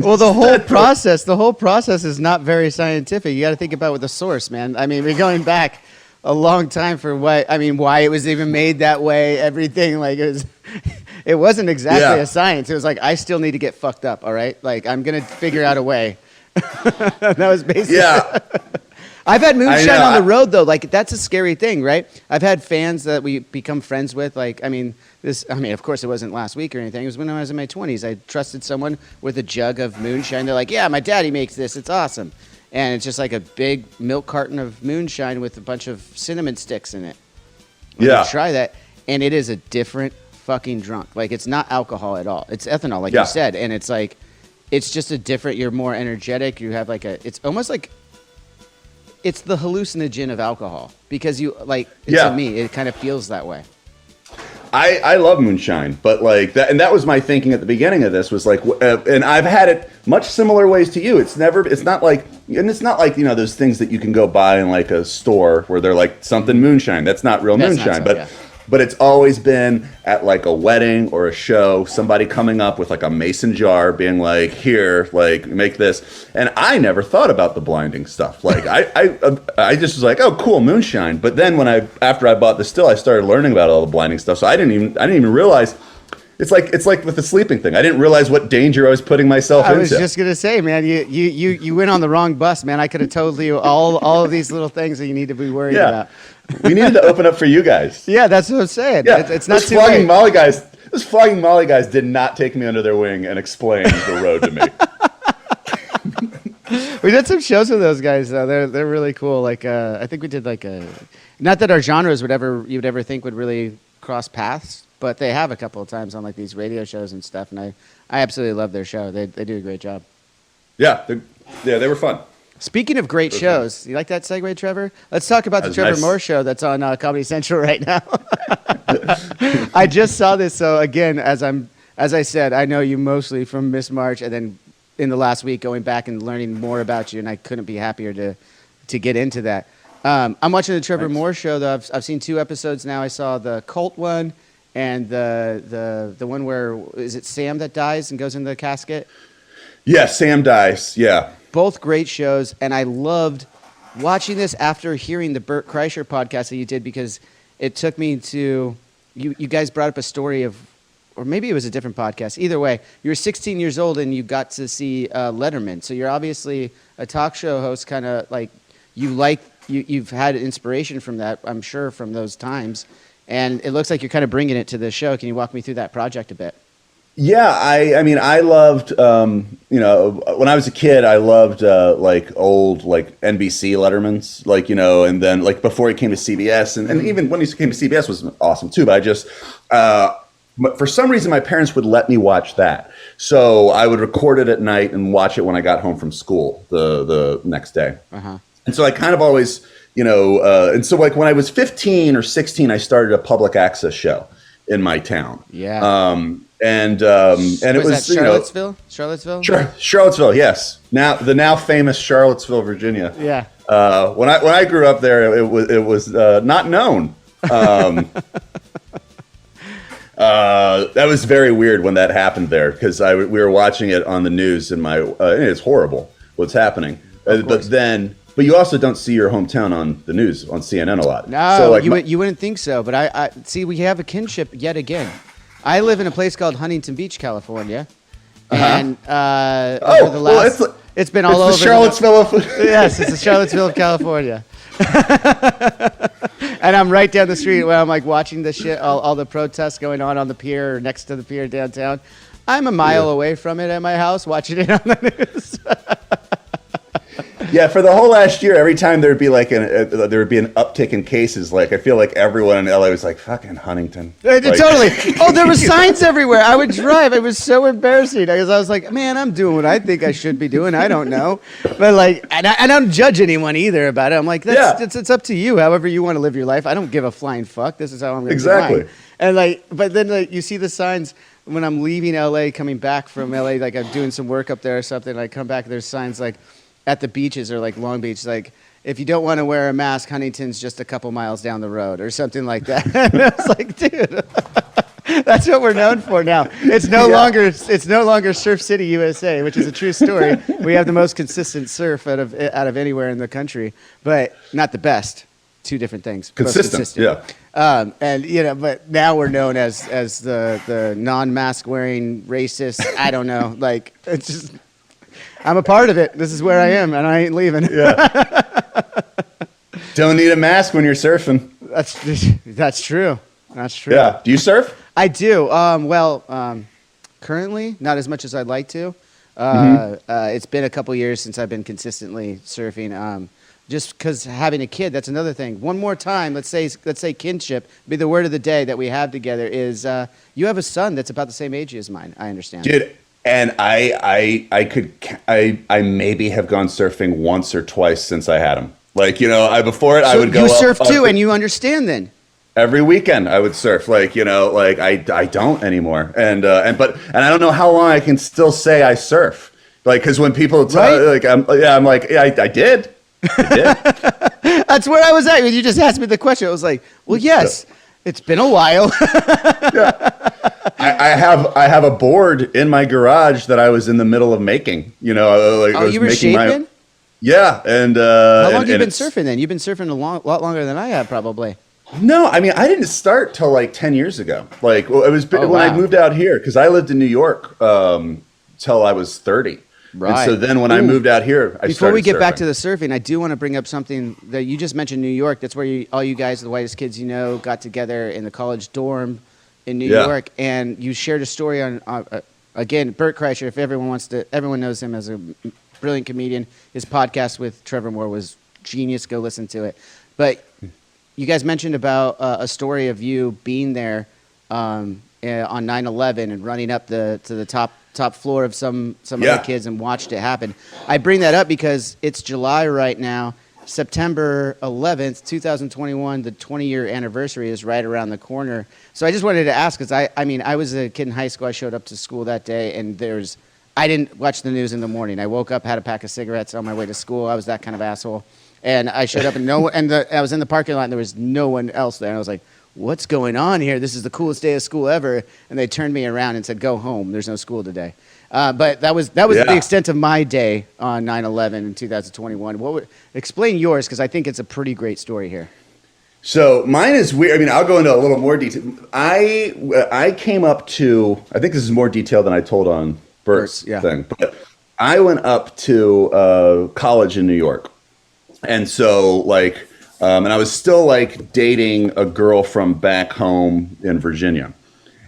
Well, the whole process is not very scientific. You got to think about with the source, man. I mean, we're going back a long time for why it was even made that way. Everything, like, it wasn't exactly a science. It was like, I still need to get fucked up. All right, like, I'm gonna figure out a way. That was basically. Yeah. I've had Moonshine on the road, though. Like, that's a scary thing, right? I've had fans that we become friends with. Like, of course, it wasn't last week or anything. It was when I was in my 20s. I trusted someone with a jug of Moonshine. They're like, yeah, my daddy makes this. It's awesome. And it's just like a big milk carton of Moonshine with a bunch of cinnamon sticks in it. You try that, and it is a different fucking drunk. Like, it's not alcohol at all. It's ethanol, like you said. And it's like, it's just a different, you're more energetic. You have like it's almost like, it's the hallucinogen of alcohol, because to me, it kind of feels that way. I love Moonshine, but like that, and that was my thinking at the beginning of this, was like, and I've had it much similar ways to you. It's not like those things that you can go buy in like a store where they're like something Moonshine. That's not real Moonshine, but it's always been at like a wedding or a show, somebody coming up with like a mason jar, being like, here, like, make this. And I never thought about the blinding stuff. Like, I just was like, oh, cool, Moonshine. But then after I bought the still, I started learning about all the blinding stuff. So I didn't even realize. It's like with the sleeping thing. I didn't realize what danger I was putting myself into. I was just gonna say, man, you went on the wrong bus, man. I could have told you all of these little things that you need to be worried about. We needed to open up for you guys. Yeah, that's what I'm saying. Yeah. It's not too late. Those Flogging Molly guys did not take me under their wing and explain the road to me. We did some shows with those guys, though. They're really cool. Like, I think we did like not that our genres you'd ever think would really cross paths, but they have a couple of times on like these radio shows and stuff, and I absolutely love their show. They do a great job. Yeah, they were fun. Speaking of great shows, you like that segue, Trevor? Let's talk about the Trevor Moore Show that's on Comedy Central right now. I just saw this, so again, as I said, I know you mostly from Miss March, and then in the last week going back and learning more about you, and I couldn't be happier to get into that. I'm watching the Trevor Moore Show, though. I've seen 2 episodes now. I saw the cult one and the one where, is it Sam that dies and goes in the casket? Yeah, Sam dies, yeah. Both great shows, and I loved watching this after hearing the Bert Kreischer podcast that you did, because it took me to, you guys brought up a story of, or maybe it was a different podcast. Either way, you were 16 years old and you got to see Letterman. So you're obviously a talk show host, kind of like, you've had inspiration from that, I'm sure, from those times. And it looks like you're kind of bringing it to the show. Can you walk me through that project a bit? Yeah, I mean, I loved, when I was a kid, I loved like old like NBC Lettermans, like, and then like before he came to CBS, and even when he came to CBS was awesome too. But I just, for some reason, my parents would let me watch that, so I would record it at night and watch it when I got home from school the next day. Uh-huh. And so I kind of always, and so like when I was 15 or 16, I started a public access show in my town. Yeah. And it was that Charlottesville? Charlottesville, yes. Now famous Charlottesville, Virginia. Yeah. When I grew up there, it was not known. That was very weird when that happened there, because we were watching it on the news, and it's horrible what's happening. But then but you also don't see your hometown on the news on CNN a lot. No, so like you wouldn't think so, but I see we have a kinship yet again. I live in a place called Huntington Beach, California, and over the last, it's been all over. Charlottesville. Yes, it's the Charlottesville of California. And I'm right down the street where I'm like watching the shit, all the protests going on the pier or next to the pier downtown. I'm a mile away from it at my house watching it on the news. Yeah, for the whole last year, every time there'd be like there would be an uptick in cases. Like I feel like everyone in LA was like, "Fucking Huntington." Like, totally. Oh, there were signs everywhere. I would drive. It was so embarrassing because I was like, "Man, I'm doing what I think I should be doing. I don't know," but like, and I don't judge anyone either about it. I'm like, it's up to you. However you want to live your life. I don't give a flying fuck. This is how I'm going to do mine. And like, but then like, you see the signs when I'm leaving LA, coming back from LA, like I'm doing some work up there or something. I come back, there's signs like at the beaches or like Long Beach, like if you don't want to wear a mask, Huntington's just a couple miles down the road or something like that. And I was like, dude, that's what we're known for now. It's no longer Surf City, USA, which is a true story. We have the most consistent surf out of anywhere in the country, but not the best. Two different things. Consistent. Yeah. And but now we're known as the non-mask wearing racist. I don't know. Like it's just. I'm a part of it. This is where I am, and I ain't leaving. Yeah. Don't need a mask when you're surfing. That's true. That's true. Yeah. Do you surf? I do. Currently, not as much as I'd like to. It's been a couple years since I've been consistently surfing. Just because having a kid, that's another thing. One more time, let's say kinship, be the word of the day that we have together is you have a son that's about the same age as mine, I understand. Dude, and I maybe have gone surfing once or twice since I had him. Like, I would go. You surf too, and you understand then. Every weekend I would surf. Like, I don't anymore. And I don't know how long I can still say I surf. Like, because when people tell, like, I'm like, yeah, I did. That's where I was at when you just asked me the question. I was like, well, yes, it's been a while. Yeah. I have a board in my garage that I was in the middle of making. You were shaping? Yeah, and how long have you been surfing then? You've been surfing a lot longer than I have, probably. No, I mean I didn't start till like 10 years ago. Like it was when I moved out here because I lived in New York till I was 30. Right. And so then when I moved out here, Before we get back to the surfing, I do want to bring up something that you just mentioned. New York. That's where all you guys, the Whitest Kids You Know, got together in the college dorm in New York, and you shared a story on again Bert Kreischer. If everyone knows him as a brilliant comedian. His podcast with Trevor Moore was genius. Go listen to it. But you guys mentioned about a story of you being there on 9/11 and running up to the top floor of some other kids and watched it happen. I bring that up because it's July right now. September 11th, 2021, the 20-year anniversary is right around the corner. So I just wanted to ask, because I was a kid in high school. I showed up to school that day, and I didn't watch the news in the morning. I woke up, had a pack of cigarettes on my way to school. I was that kind of asshole. And I showed up, and I was in the parking lot, and there was no one else there. And I was like, what's going on here? This is the coolest day of school ever. And they turned me around and said, go home. There's no school today. But that was the extent of my day on 9/11 in 2021. Explain yours, because I think it's a pretty great story here. So mine is weird. I mean, I'll go into a little more detail. I came up to, I think this is more detail than I told on Bert's thing. But I went up to college in New York. And so, and I was still, dating a girl from back home in Virginia.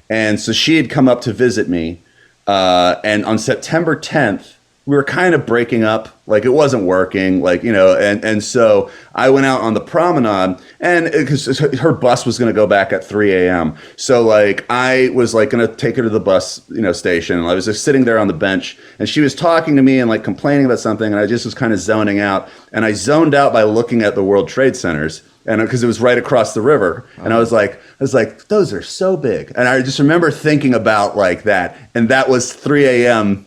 And so she had come up to visit me. And on September 10th, we were kind of breaking up. It wasn't working, and so I went out on the promenade, and because her bus was going to go back at 3 a.m. So I was going to take her to the bus, station. And I was just sitting there on the bench, and she was talking to me and complaining about something. And I just was kind of zoning out, and I zoned out by looking at the World Trade Centers. And because it was right across the river, and I was like, those are so big. And I just remember thinking about that, and that was 3 a.m.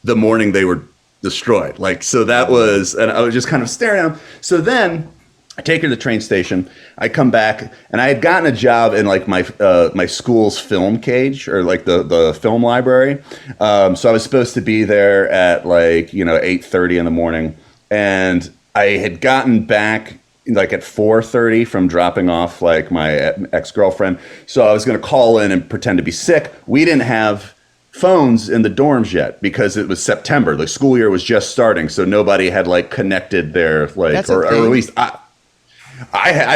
the morning they were destroyed. So that was, and I was just kind of staring at them. So then I take her to the train station. I come back, and I had gotten a job in my school's film cage, or the film library. So I was supposed to be there at 8:30 in the morning, and I had gotten back like at 4:30 from dropping off like my ex-girlfriend. So I was going to call in and pretend to be sick. We didn't have phones in the dorms yet because it was September. The school year was just starting, so nobody had like connected their like, or at least I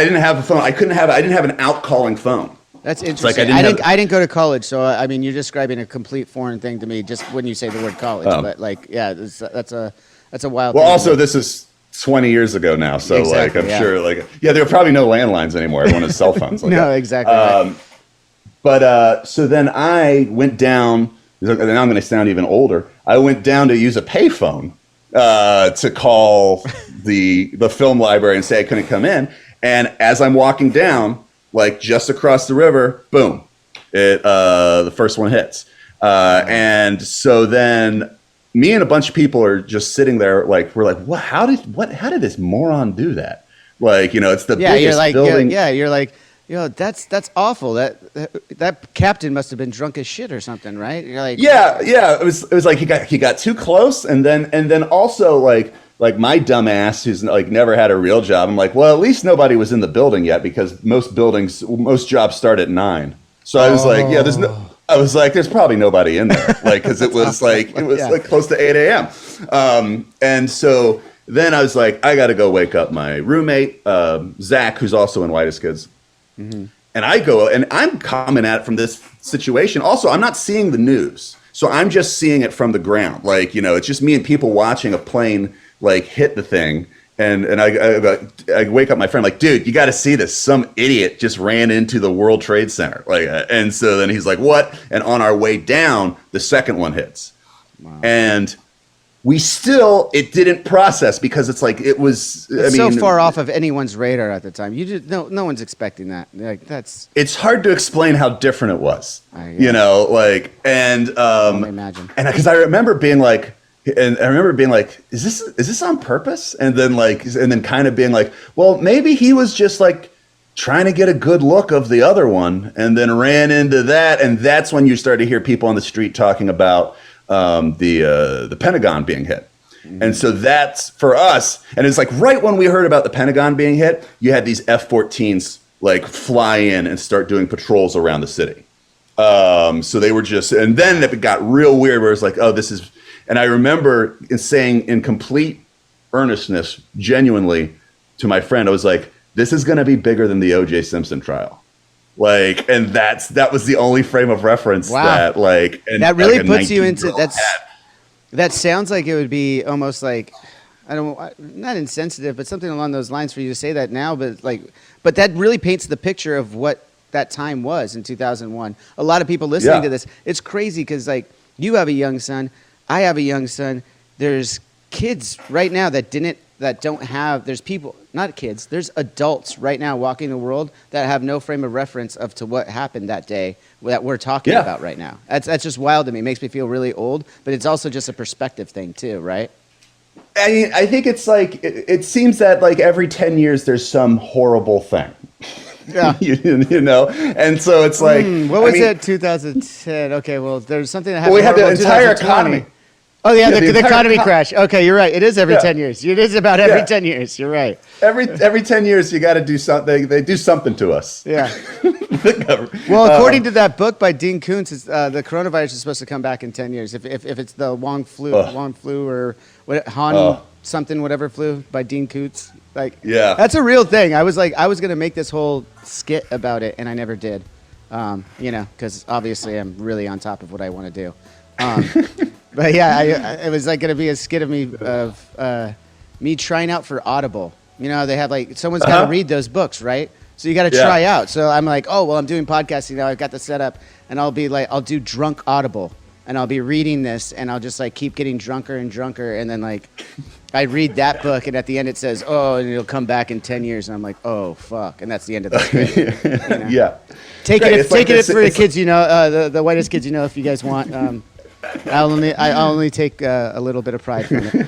didn't have a phone. I didn't have an outcalling phone. That's interesting. Like I didn't go to college, so I mean, you're describing a complete foreign thing to me just when you say the word college. But like, yeah, that's a wild. Well, thing also this is 20 years ago now, so exactly, like I'm sure like there are probably no landlines anymore. Everyone has cell phones. Like no, that. Exactly. Right. But so then I went down. Now I'm going to sound even older. I went down to use a payphone to call the film library and say I couldn't come in. And as I'm walking down, like just across the river, boom, the first one hits. And so then me and a bunch of people are just sitting there, like we're like, what? How did this moron do that? Like, it's the biggest building. You're like, that's awful. That captain must have been drunk as shit or something, right? You're like, yeah. It was like he got too close, and then also like my dumb ass who's like never had a real job. I'm like, well, at least nobody was in the building yet because most jobs start at 9. So I was like, there's probably nobody in there, like because it was like like close to 8 a.m. And so then I was like, I got to go wake up my roommate, Zach, who's also in Whitest Kids. Mm-hmm. And I go, and I'm coming at it from this situation. Also, I'm not seeing the news. So I'm just seeing it from the ground. Like, it's just me and people watching a plane, like, hit the thing. And I wake up my friend, like, dude, you got to see this. Some idiot just ran into the World Trade Center. Like, and so then he's like, what? And on our way down, the second one hits. Wow. And it didn't process because it's like it's so far off of anyone's radar at the time. No one's expecting that. Like it's hard to explain how different it was. I imagine. And because I remember being like, is this on purpose? And then kind of being like, well, maybe he was just like trying to get a good look of the other one, and then ran into that, and that's when you start to hear people on the street talking about the Pentagon being hit. Mm-hmm. And so that's for us. And it's like right when we heard about the Pentagon being hit, you had these F-14s like fly in and start doing patrols around the city. So they were just, and then it got real weird where it's like, oh, this is, and I remember saying in complete earnestness, genuinely to my friend, I was like, this is going to be bigger than the O.J. Simpson trial. Like, and that was the only frame of reference that like, and that really puts you into that sounds like it would be almost like, not insensitive, but something along those lines for you to say that now, but that really paints the picture of what that time was in 2001. A lot of people listening to this, it's crazy because like you have a young son, I have a young son. There's kids right now there's people, not kids, there's adults right now walking the world that have no frame of reference to what happened that day that we're talking about right now. That's just wild to me. It makes me feel really old, but it's also just a perspective thing too, right? I think it's like, it seems that like every 10 years there's some horrible thing. Yeah. And so it's like. What was it, 2010? Okay, well, there's something that happened. Well, we had the entire economy. Oh, yeah, the economy crash. Okay, you're right. It is every 10 years. It is about every 10 years. You're right. Every 10 years, you got to do something. They do something to us. Yeah. Well, according to that book by Dean Koontz, the coronavirus is supposed to come back in 10 years. If it's the Wong flu or something, whatever flu by Dean Koontz. That's a real thing. I was going to make this whole skit about it, and I never did. Because obviously I'm really on top of what I want to do. But yeah, it was like going to be a skit of me trying out for Audible. They have like someone's got to read those books, right? So you got to try out. So I'm like, oh well, I'm doing podcasting now. I've got the setup, and I'll be like, I'll do drunk Audible, and I'll be reading this, and I'll just like keep getting drunker and drunker, and then like I read that book, and at the end it says, oh, and it'll come back in 10 years, and I'm like, oh fuck, and that's the end of the skit. Yeah. Take it for the kids, the Whitest Kids, if you guys want. I'll only take a little bit of pride from it.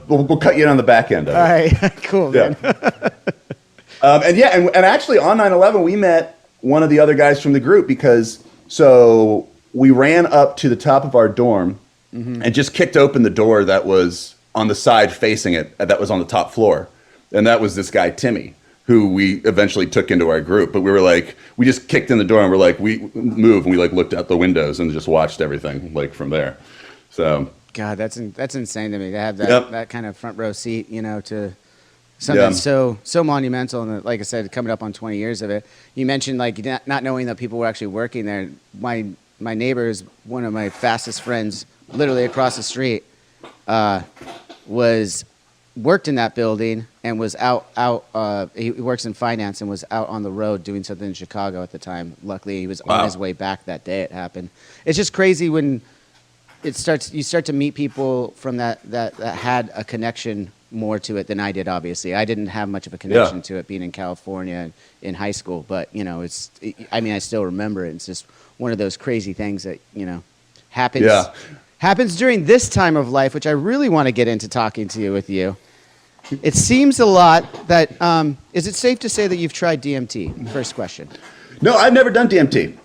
We'll cut you in on the back end of it. All right, cool, man. And actually on 9/11 we met one of the other guys from the group because we ran up to the top of our dorm and just kicked open the door that was on the side facing it that was on the top floor. And that was this guy, Timmy, who we eventually took into our group. But we were like, we just kicked in the door and we're like, we move, and we like looked out the windows and just watched everything like from there. So God, that's insane to me to have that kind of front row seat, you know, to something so monumental. And like I said, coming up on 20 years of it. You mentioned like not knowing that people were actually working there. My neighbor is one of my fastest friends, literally across the street, worked in that building and was out. He works in finance and was out on the road doing something in Chicago at the time. Luckily, he was on his way back that day it happened. It's just crazy when you start to meet people from that had a connection more to it than I did. Obviously, I didn't have much of a connection to it being in California in high school, but you know, I still remember it. It's just one of those crazy things that, you know, happens during this time of life, which I really want to get into talking to you with you. It seems a lot that, is it safe to say that you've tried DMT? First question. No, I've never done DMT.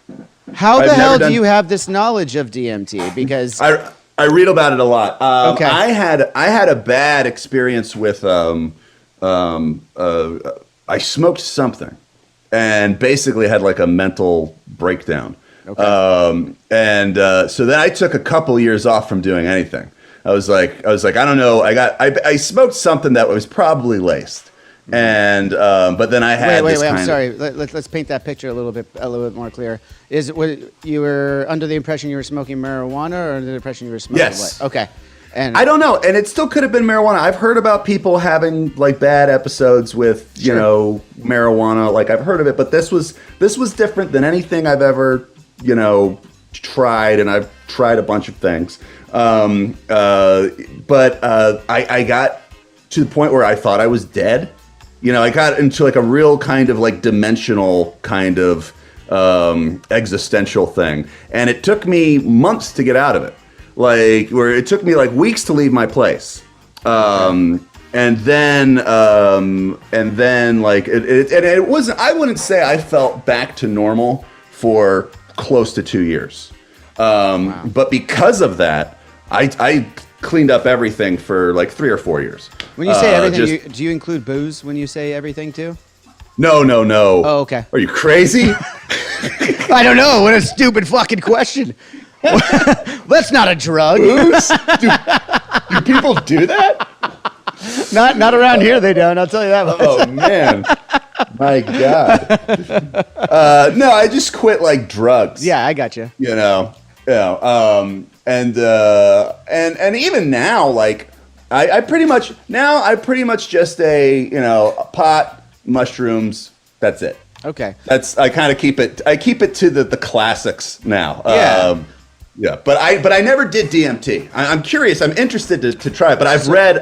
How the hell do you have this knowledge of DMT? Because I read about it a lot. Okay. I had a bad experience with, I smoked something and basically had like a mental breakdown. Okay. So then I took a couple years off from doing anything. I was like, I don't know. I smoked something that was probably laced, and but then I had. Wait. I'm sorry. Let's paint that picture a little bit more clear. You were under the impression you were smoking marijuana, or under the impression you were smoking what? Okay. And I don't know, and it still could have been marijuana. I've heard about people having like bad episodes with you know marijuana. Like I've heard of it, but this was different than anything I've ever tried, and I've tried a bunch of things. But I got to the point where I thought I was dead. You know, I got into like a real kind of like dimensional kind of existential thing, and it took me months to get out of it. Like where it took me like weeks to leave my place. And then like it wasn't. I wouldn't say I felt back to normal for close to 2 years. But because of that, I cleaned up everything for like 3 or 4 years. When you say everything, do you include booze when you say everything too? No. Oh, okay. Are you crazy? I don't know. What a stupid fucking question. That's not a drug. Booze? Do people do that? Not around here. They don't. I'll tell you that much. Oh man, my God. No, I just quit like drugs. Yeah, I got you. You know, and even now, like I pretty much just a pot, mushrooms. That's it. Okay. I kind of keep it to the classics now. Yeah. Yeah, but I never did DMT. I'm curious. I'm interested to try it. But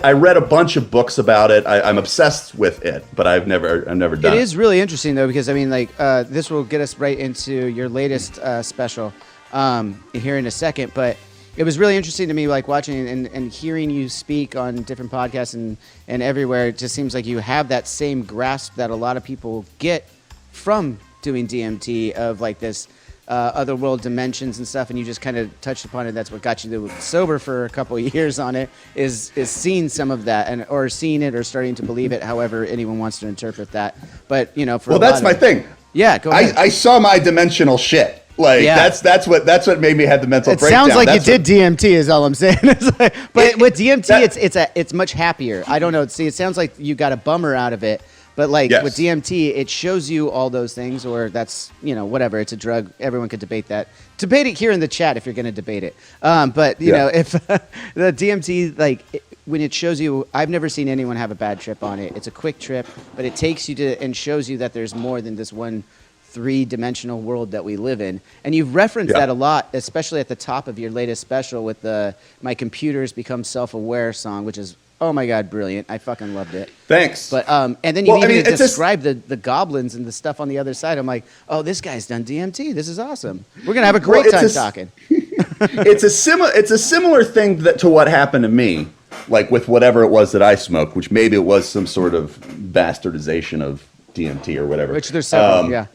I read a bunch of books about it. I'm obsessed with it, but I've never done it. It is really interesting though, because I mean, like this will get us right into your latest special here in a second. But it was really interesting to me, like watching and hearing you speak on different podcasts and everywhere. It just seems like you have that same grasp that a lot of people get from doing DMT of like this. Other world dimensions and stuff, and you just kind of touched upon it. That's what got you sober for a couple of years on it. Is seeing some of that, or seeing it, or starting to believe it. However, anyone wants to interpret that. But you know, that's my thing. Yeah, go ahead. I saw my dimensional shit. Like that's what made me have the mental breakdown. It sounds like you did DMT. Is all I'm saying. But with DMT, it's much happier. I don't know. See, it sounds like you got a bummer out of it. But like with DMT, it shows you all those things, or that's, you know, whatever. It's a drug. Everyone could debate that. Debate it here in the chat if you're going to debate it. But, you know, if the DMT, like when it shows you, I've never seen anyone have a bad trip on it. It's a quick trip, but it takes you to and shows you that there's more than this one three-dimensional world that we live in. And you've referenced that a lot, especially at the top of your latest special with the My Computer's Become Self-Aware song, which is, oh my God, brilliant. I fucking loved it. Thanks. But and then you describe the goblins and the stuff on the other side. I'm like, oh, this guy's done DMT. This is awesome. We're going to have a great time talking. It's a similar thing to what happened to me, like with whatever it was that I smoked, which maybe it was some sort of bastardization of DMT or whatever. Which there's several, yeah.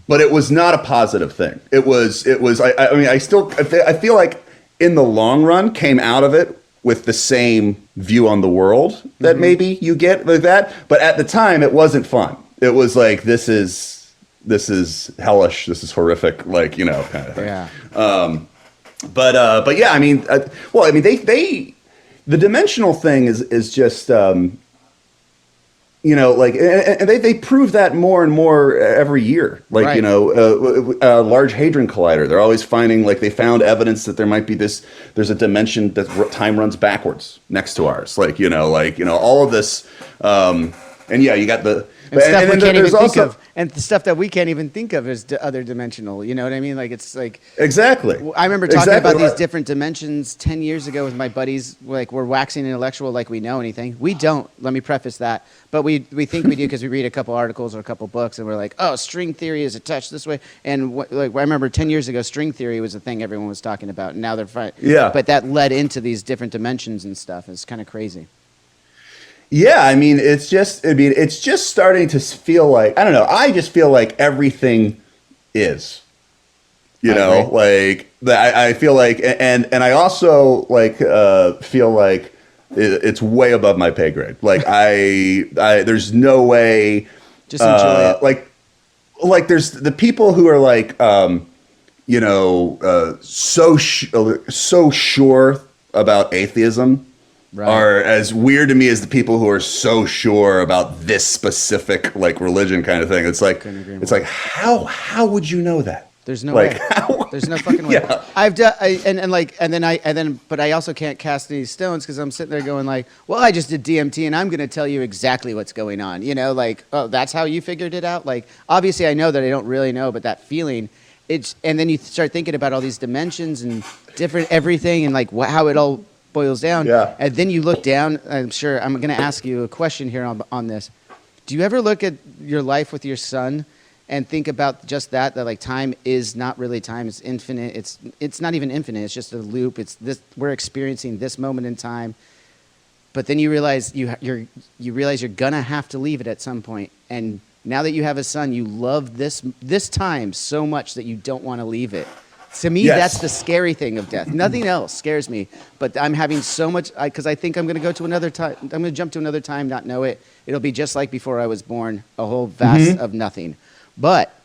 But it was not a positive thing. It was I feel like in the long run came out of it with the same view on the world that maybe you get like that. But at the time, it wasn't fun. It was like, this is hellish. This is horrific. Like, you know, kind of thing. Yeah. But yeah, I mean, they the dimensional thing is just, you know, like, and they prove that more and more every year. Like, right. you know, Large Hadron Collider, they're always finding, like, they found evidence that there might be there's a dimension that time runs backwards next to ours. Like, you know, all of this. And yeah, you got the, and stuff we can't even think also, of, and the stuff that we can't even think of is other dimensional. You know what I mean? Like, it's like, exactly. I remember talking about these different dimensions 10 years ago with my buddies. Like, we're waxing intellectual, like we know anything. We don't. Let me preface that, but we think we do because we read a couple articles or a couple books, and we're like, oh, string theory is attached this way. And like, I remember 10 years ago, string theory was a thing everyone was talking about, and now they're fine. Yeah. But that led into these different dimensions and stuff. It's kind of crazy. Yeah, I mean, it's just starting to feel like, I don't know, I just feel like everything is, you know, like, I feel like, and I also, like, feel like it's way above my pay grade. Like, there's no way, just enjoy it. Like there's the people who are like, you know, so sure about atheism. Right. Are as weird to me as the people who are so sure about this specific, like, religion kind of thing. It's like, how would you know that? There's no way. There's no fucking way. Yeah. I've done, but I also can't cast any stones because I'm sitting there going like, well, I just did DMT and I'm going to tell you exactly what's going on. You know, like, oh, that's how you figured it out. Like, obviously I know that I don't really know, but that feeling, and then you start thinking about all these dimensions and different everything and like how it all boils down. Yeah. And then you look down. I'm sure I'm going to ask you a question here on this. Do you ever look at your life with your son and think about just that like time is not really time? It's infinite. It's not even infinite. It's just a loop. It's this. We're experiencing this moment in time, but then you realize you realize you're gonna have to leave it at some point. And now that you have a son, you love this time so much that you don't want to leave it. To me, that's the scary thing of death. Nothing else scares me, but I'm having so much, because I think I'm going to go to another time. I'm going to jump to another time, not know it. It'll be just like before I was born, a whole vast of nothing. But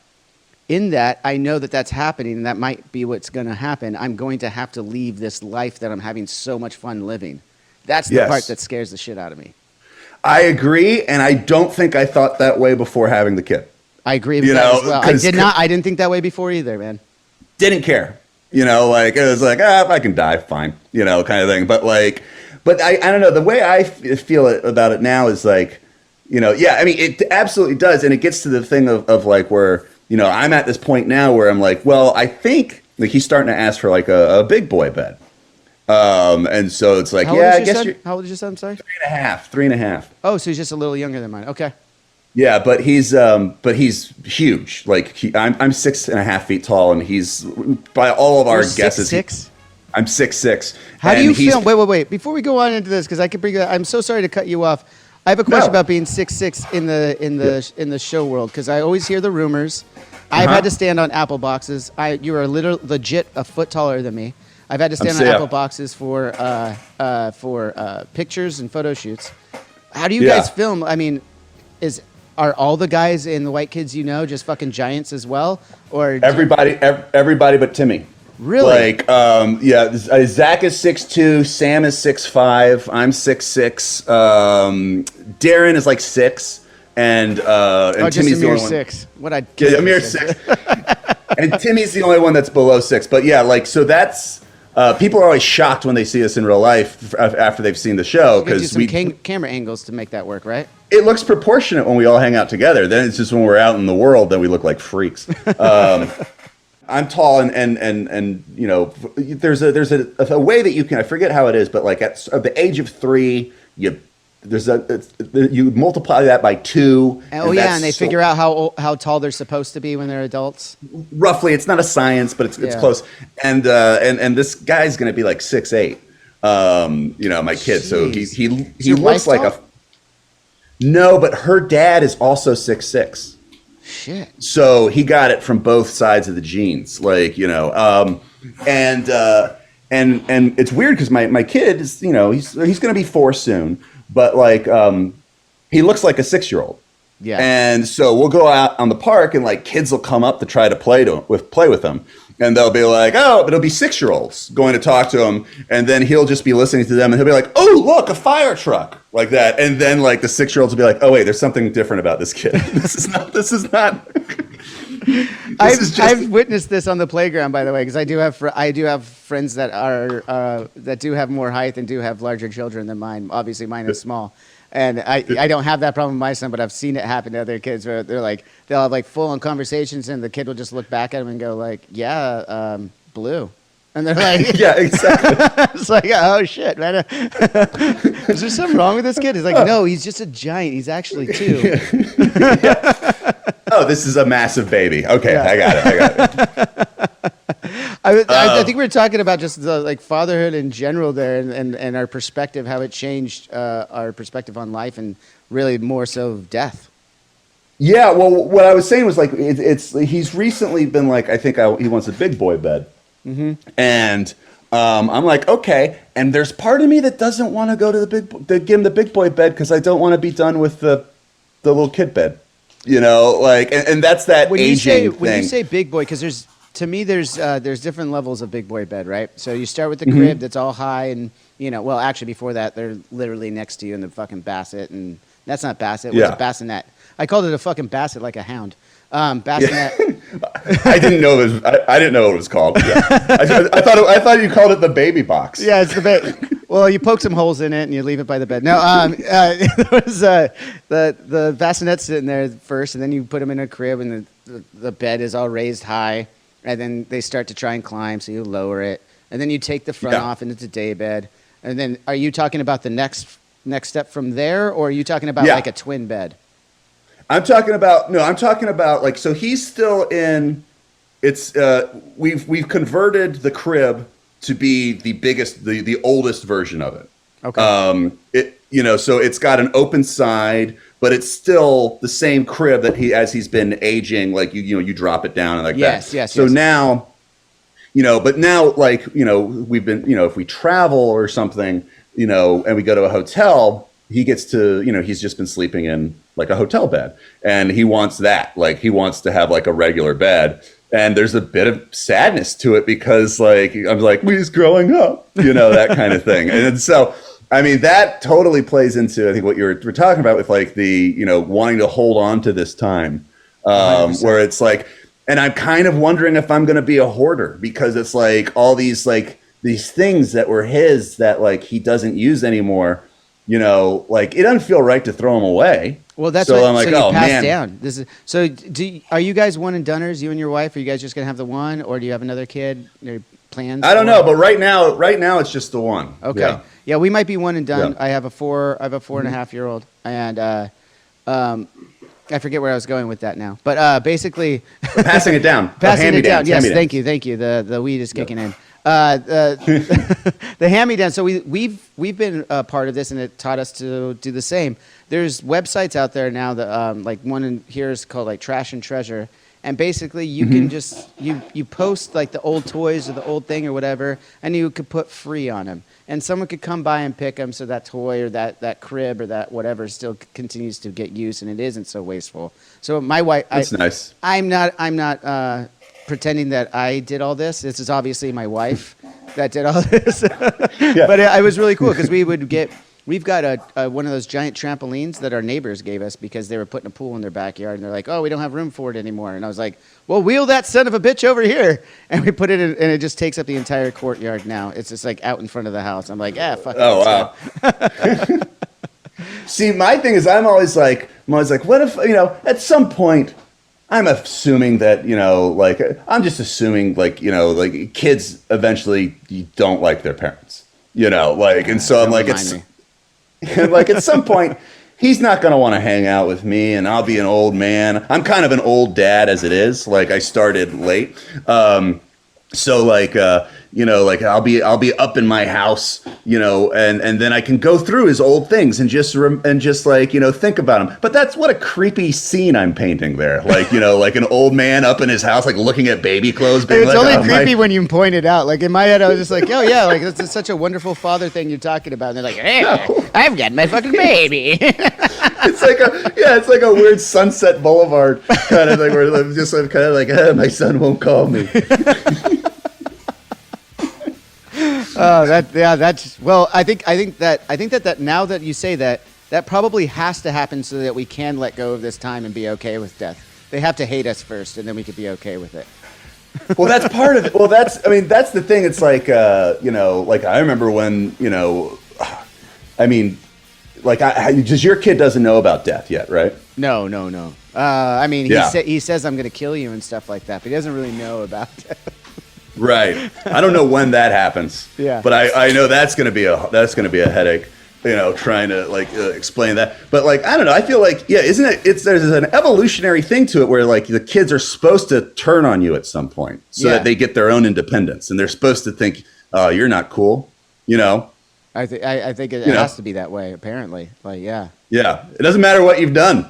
in that, I know that that's happening, and that might be what's going to happen. I'm going to have to leave this life that I'm having so much fun living. That's the part that scares the shit out of me. I agree, and I don't think I thought that way before having the kid. I agree with that as well. I didn't think that way before either, man. Didn't care, you know, like, it was like, if I can die, fine, you know, kind of thing. But like, I don't know, the way I feel about it now is like, you know, yeah, I mean, it absolutely does. And it gets to the thing of like where, you know, I'm at this point now where I'm like, well, I think like he's starting to ask for like a big boy bed. And so it's like, how old is your son? Sorry? 3.5. Oh, so he's just a little younger than mine. Okay. Yeah, but he's huge. Like I'm 6.5 feet tall, and he's by all of our guesses. 6'6"? I'm 6'6". How do you feel? Wait. Before we go on into this, because I could bring. I'm so sorry to cut you off. I have a question about being 6'6" in the show world, because I always hear the rumors. I've had to stand on apple boxes. You are legit a foot taller than me. I've had to stand on apple boxes for pictures and photo shoots. How do you guys film? I mean, are all the guys in the White Kids You Know just fucking giants as well, or everybody but Timmy? Really? Like, Zach is 6'2", Sam is 6'5", I'm 6'6", Darren is like 6, and Timmy's the only one. 6. What I Amir 6, and Timmy's the only one that's below 6. But yeah, like, so that's people are always shocked when they see us in real life after they've seen the show, because we camera angles to make that work, right? It looks proportionate when we all hang out together. Then it's just when we're out in the world that we look like freaks. I'm tall, and you know, there's a way that you can, I forget how it is, but like at the age of 3, you multiply that by 2. And they figure out how tall they're supposed to be when they're adults. Roughly, it's not a science, but it's close. And this guy's gonna be like 6'8". You know, my kid. Jeez. So he looks like tall? No, but her dad is also 6'6". Shit. So he got it from both sides of the genes, like, you know, and and it's weird because my kid is, he's going to be 4 soon, but like he looks like a 6-year-old. Yeah. And so we'll go out on the park and like kids will come up to try to play with him. And they'll be like, oh, it'll be 6-year-olds going to talk to him. And then he'll just be listening to them and he'll be like, oh, look, a fire truck, like that. And then like the 6-year-olds will be like, oh, wait, there's something different about this kid. This is not. I've witnessed this on the playground, by the way, because I do have friends that are that do have more height and do have larger children than mine. Obviously, mine is small. And I don't have that problem with my son, but I've seen it happen to other kids where they'll have like full on conversations and the kid will just look back at him and go like, yeah, blue. And they're like, yeah, exactly. It's like, oh shit, man. Is there something wrong with this kid? He's like, no, he's just a giant. He's actually 2. Yeah. Oh, this is a massive baby. Okay, yeah. I got it. I think we were talking about just the like fatherhood in general there, and our perspective, how it changed our perspective on life, and really more so death. Yeah, well, what I was saying was like he's recently been like, I think he wants a big boy bed, and I'm like, okay, and there's part of me that doesn't want to go to give him the big boy bed because I don't want to be done with the little kid bed, like, and that's that aging thing. When you say big boy, because there's different levels of big boy bed, right? So you start with the crib that's all high, and well, actually before that, they're literally next to you in the fucking bassinet, and that's not bassinet, it was a bassinet. I called it a fucking bassinet, like a hound. Bassinet. Yeah. I didn't know it was. I didn't know what it was called. Yeah. I thought you called it the baby box. Yeah, it's the baby. Well, you poke some holes in it and you leave it by the bed. No, there was the bassinet sitting there first, and then you put them in a crib, and the bed is all raised high. And then they start to try and climb, so you lower it. And then you take the front off, and it's a day bed. And then are you talking about the next step from there, or are you talking about like a twin bed? I'm talking about like, so he's still in, it's, we've converted the crib to be the biggest, the oldest version of it. Okay. So it's got an open side, but it's still the same crib that as he's been aging, like you drop it down and like that. Yes. So now, but now like, we've been, if we travel or something, and we go to a hotel, he gets to, he's just been sleeping in like a hotel bed, and he wants that, like he wants to have like a regular bed. And there's a bit of sadness to it because like, I'm like, he's growing up, that kind of thing. And so, I mean, that totally plays into, I think, what we're talking about with like the, wanting to hold on to this time, where it's like, and I'm kind of wondering if I'm going to be a hoarder because it's like all these things that were his that like he doesn't use anymore, like it doesn't feel right to throw them away. Well, that's so what I'm like, so you pass man. Down. This is are you guys one and doneers, you and your wife? Are you guys just going to have the one, or do you have another kid? Plans? I don't know, but right now it's just the one. Okay. Yeah, we might be one and done. Yeah. I have a 4.5-year-old, and I forget where I was going with that now. But basically, passing it down. Passing it down. Yes, thank you. The weed is kicking in. The hand-me-down. So we've been a part of this, and it taught us to do the same. There's websites out there now that like one in here is called like Trash and Treasure. And basically, you can just you post like the old toys or the old thing or whatever, and you could put free on them, and someone could come by and pick them, so that toy or that crib or that whatever still continues to get used, and it isn't so wasteful. So my wife, that's nice. I'm not pretending that I did all this. This is obviously my wife that did all this, but it was really cool because we've got one of those giant trampolines that our neighbors gave us because they were putting a pool in their backyard, and they're like, oh, we don't have room for it anymore. And I was like, well, wheel that son of a bitch over here. And we put it in, and it just takes up the entire courtyard now. It's just like out in front of the house. I'm like, fuck it. Oh, wow. See, my thing is I'm always like, what if, at some point, I'm assuming that, I'm just assuming like kids eventually don't like their parents, and so I'm like, it's like at some point he's not going to want to hang out with me, and I'll be an old man. I'm kind of an old dad as it is. Like I started late. So like, like I'll be up in my house, and then I can go through his old things and just like, think about him. But that's what a creepy scene I'm painting there. Like, like an old man up in his house, like looking at baby clothes. Being it's like, only creepy when you point it out. Like in my head, I was just like, oh yeah, like this is such a wonderful father thing you're talking about. And they're like, hey, I've got my fucking baby. It's like a weird Sunset Boulevard kind of thing where I'm just kind of like, my son won't call me. I think that now that you say that, that probably has to happen so that we can let go of this time and be okay with death. They have to hate us first, and then we could be okay with it. Well, that's part of it. Well, that's the thing. It's like, like I remember when, just your kid doesn't know about death yet, right? No. He says I'm going to kill you and stuff like that, but he doesn't really know about death. Right. I don't know when that happens. Yeah. But I know that's going to be a headache, trying to explain that. But I don't know. I feel like, isn't it? There's an evolutionary thing to it where the kids are supposed to turn on you at some point so that they get their own independence, and they're supposed to think, oh, you're not cool. I think it has to be that way. Apparently, yeah. It doesn't matter what you've done.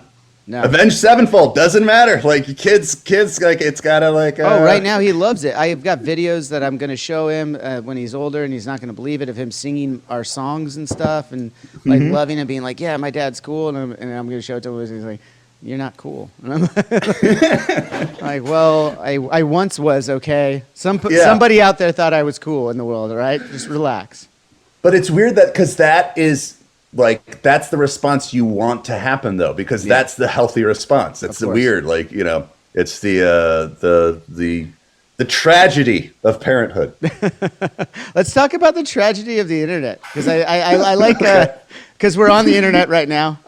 No. Avenged Sevenfold doesn't matter. Kids, it's gotta right now he loves it. I've got videos that I'm gonna show him when he's older, and he's not gonna believe it, of him singing our songs and stuff, and loving it, being like, yeah, my dad's cool, and I'm gonna show it to him, and he's like, you're not cool. And I'm like, well, I once was, okay. Somebody out there thought I was cool in the world. All right, just relax. But it's weird because that is. That's the response you want to happen, though, because that's the healthy response. It's the weird, it's the tragedy of parenthood. Let's talk about the tragedy of the internet, because I like because we're on the internet right now.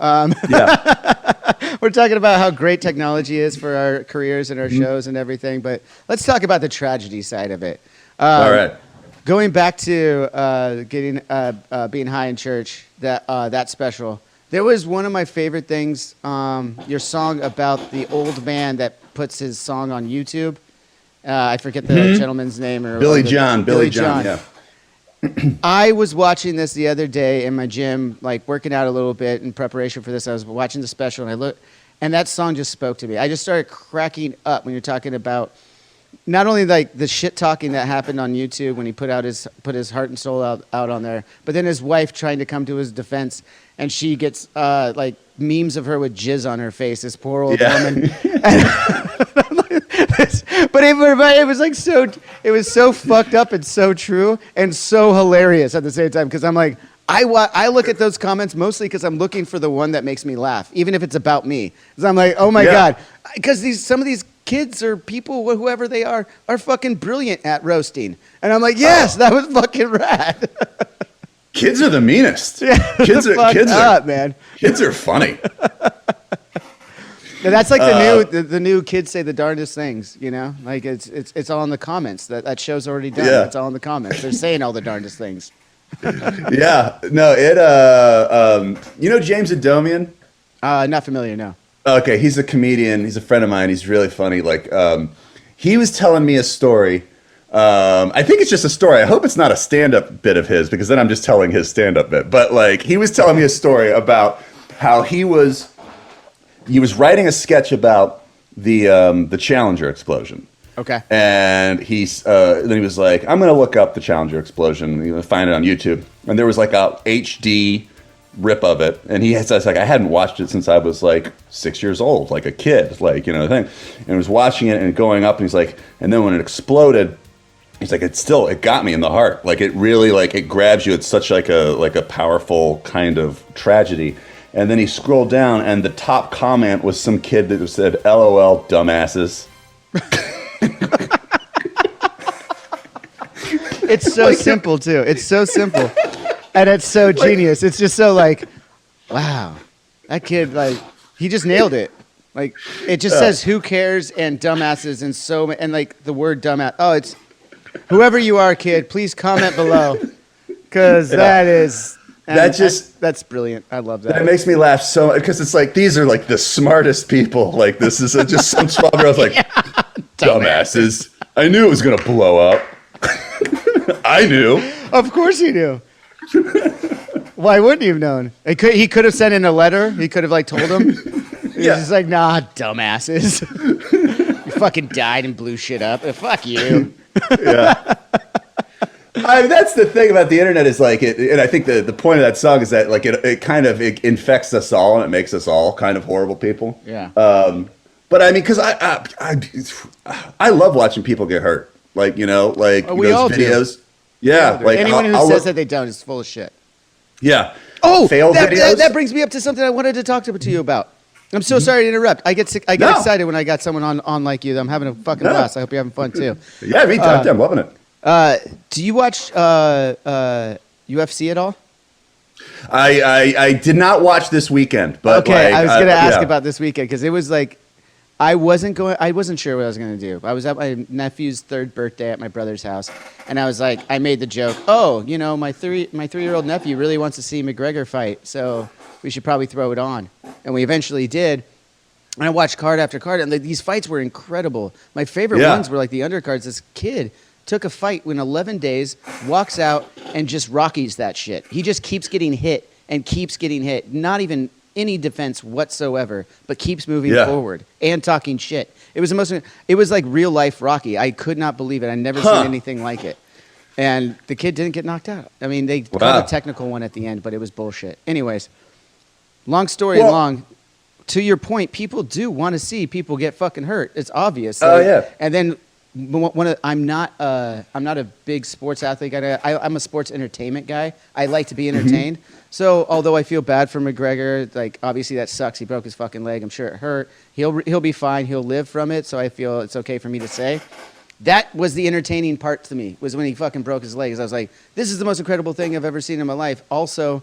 We're talking about how great technology is for our careers and our shows and everything, but let's talk about the tragedy side of it. All right. Going back to being high in church, that special. There was one of my favorite things. Your song about the old man that puts his song on YouTube. I forget the gentleman's name. Billy John. Yeah. I was watching this the other day in my gym, working out a little bit in preparation for this. I was watching the special, and that song just spoke to me. I just started cracking up when you're talking about. Not only the shit talking that happened on YouTube when he put his heart and soul out on there, but then his wife trying to come to his defense, and she gets memes of her with jizz on her face. This poor old woman. But it was it was so fucked up and so true and so hilarious at the same time, because I'm like, I look at those comments mostly because I'm looking for the one that makes me laugh, even if it's about me. Because I'm like, oh my God, because some of these kids or people, whoever they are fucking brilliant at roasting. And I'm like, yes, that was fucking rad. Kids are the meanest. Yeah, kids are man. Kids are funny. Now, that's the new kids say the darndest things, it's all in the comments. That show's already done. Yeah. It's all in the comments. They're saying all the darndest things. Yeah. No, James Adomian? Not familiar, no. Okay, he's a comedian. He's a friend of mine. He's really funny. He was telling me a story. I think it's just a story. I hope it's not a stand-up bit of his, because then I'm just telling his stand-up bit. But he was telling me a story about how he was writing a sketch about the Challenger explosion. Okay. And then he was like, I'm going to look up the Challenger explosion and find it on YouTube. And there was a HD rip of it, and he says I hadn't watched it since I was 6 years old, like a kid, thing. And I was watching it and going up, and he's like, and then when it exploded, he's like, it got me in the heart. It really it grabs you. It's such a powerful kind of tragedy. And then he scrolled down, and the top comment was some kid that said, "LOL, dumbasses." It's so simple too. It's so simple. And it's so genius. It's just so wow, that kid, he just nailed it. It just says who cares and dumbasses and the word dumbass. Oh, it's whoever you are, kid, please comment below. Because that's brilliant. I love that. That makes me laugh so much, because it's these are the smartest people. This is just some small girl's dumbasses. I knew it was going to blow up. I knew. Of course he knew. Why wouldn't he have known? He could have sent in a letter. He could have like told him. He's just like, nah, dumbasses. You fucking died and blew shit up. Fuck you. Yeah. I mean, that's the thing about the internet is like it, and I think the point of that song is that like it kind of it infects us all and it makes us all kind of horrible people. Yeah. But I mean, because I love watching people get hurt. Like like we those all videos. Do. Yeah. Like anyone who says that they don't is full of shit. Yeah. Oh, fail videos. That brings me up to something I wanted to talk to you about. I'm so sorry to interrupt. I get excited when I got someone on like you. I'm having a fucking blast. I hope you're having fun too. Yeah, me too. I'm loving it. Do you watch UFC at all? I did not watch this weekend, but okay, I was going to ask about this weekend because it was like I wasn't sure what I was going to do. I was at my nephew's 3rd birthday at my brother's house, and I was like, I made the joke, oh, my 3-year-old nephew really wants to see McGregor fight, so we should probably throw it on. And we eventually did. And I watched card after card, and these fights were incredible. My favorite ones were like the undercards. This kid took a fight in 11 days, walks out, and just Rockies that shit. He just keeps getting hit and keeps getting hit. Not even any defense whatsoever, but keeps moving forward and talking shit. It was like real life Rocky. I could not believe it. I never seen anything like it. And the kid didn't get knocked out. I mean, they called a technical one at the end, but it was bullshit. Anyways, long story long, to your point, people do want to see people get fucking hurt. It's obvious. And then I'm not a big sports athlete guy. I'm a sports entertainment guy. I like to be entertained. So although I feel bad for McGregor, like obviously that sucks. He broke his fucking leg. I'm sure it hurt. He'll be fine. He'll live from it. So I feel it's okay for me to say. That was the entertaining part to me, was when he fucking broke his legs. I was like, this is the most incredible thing I've ever seen in my life. Also,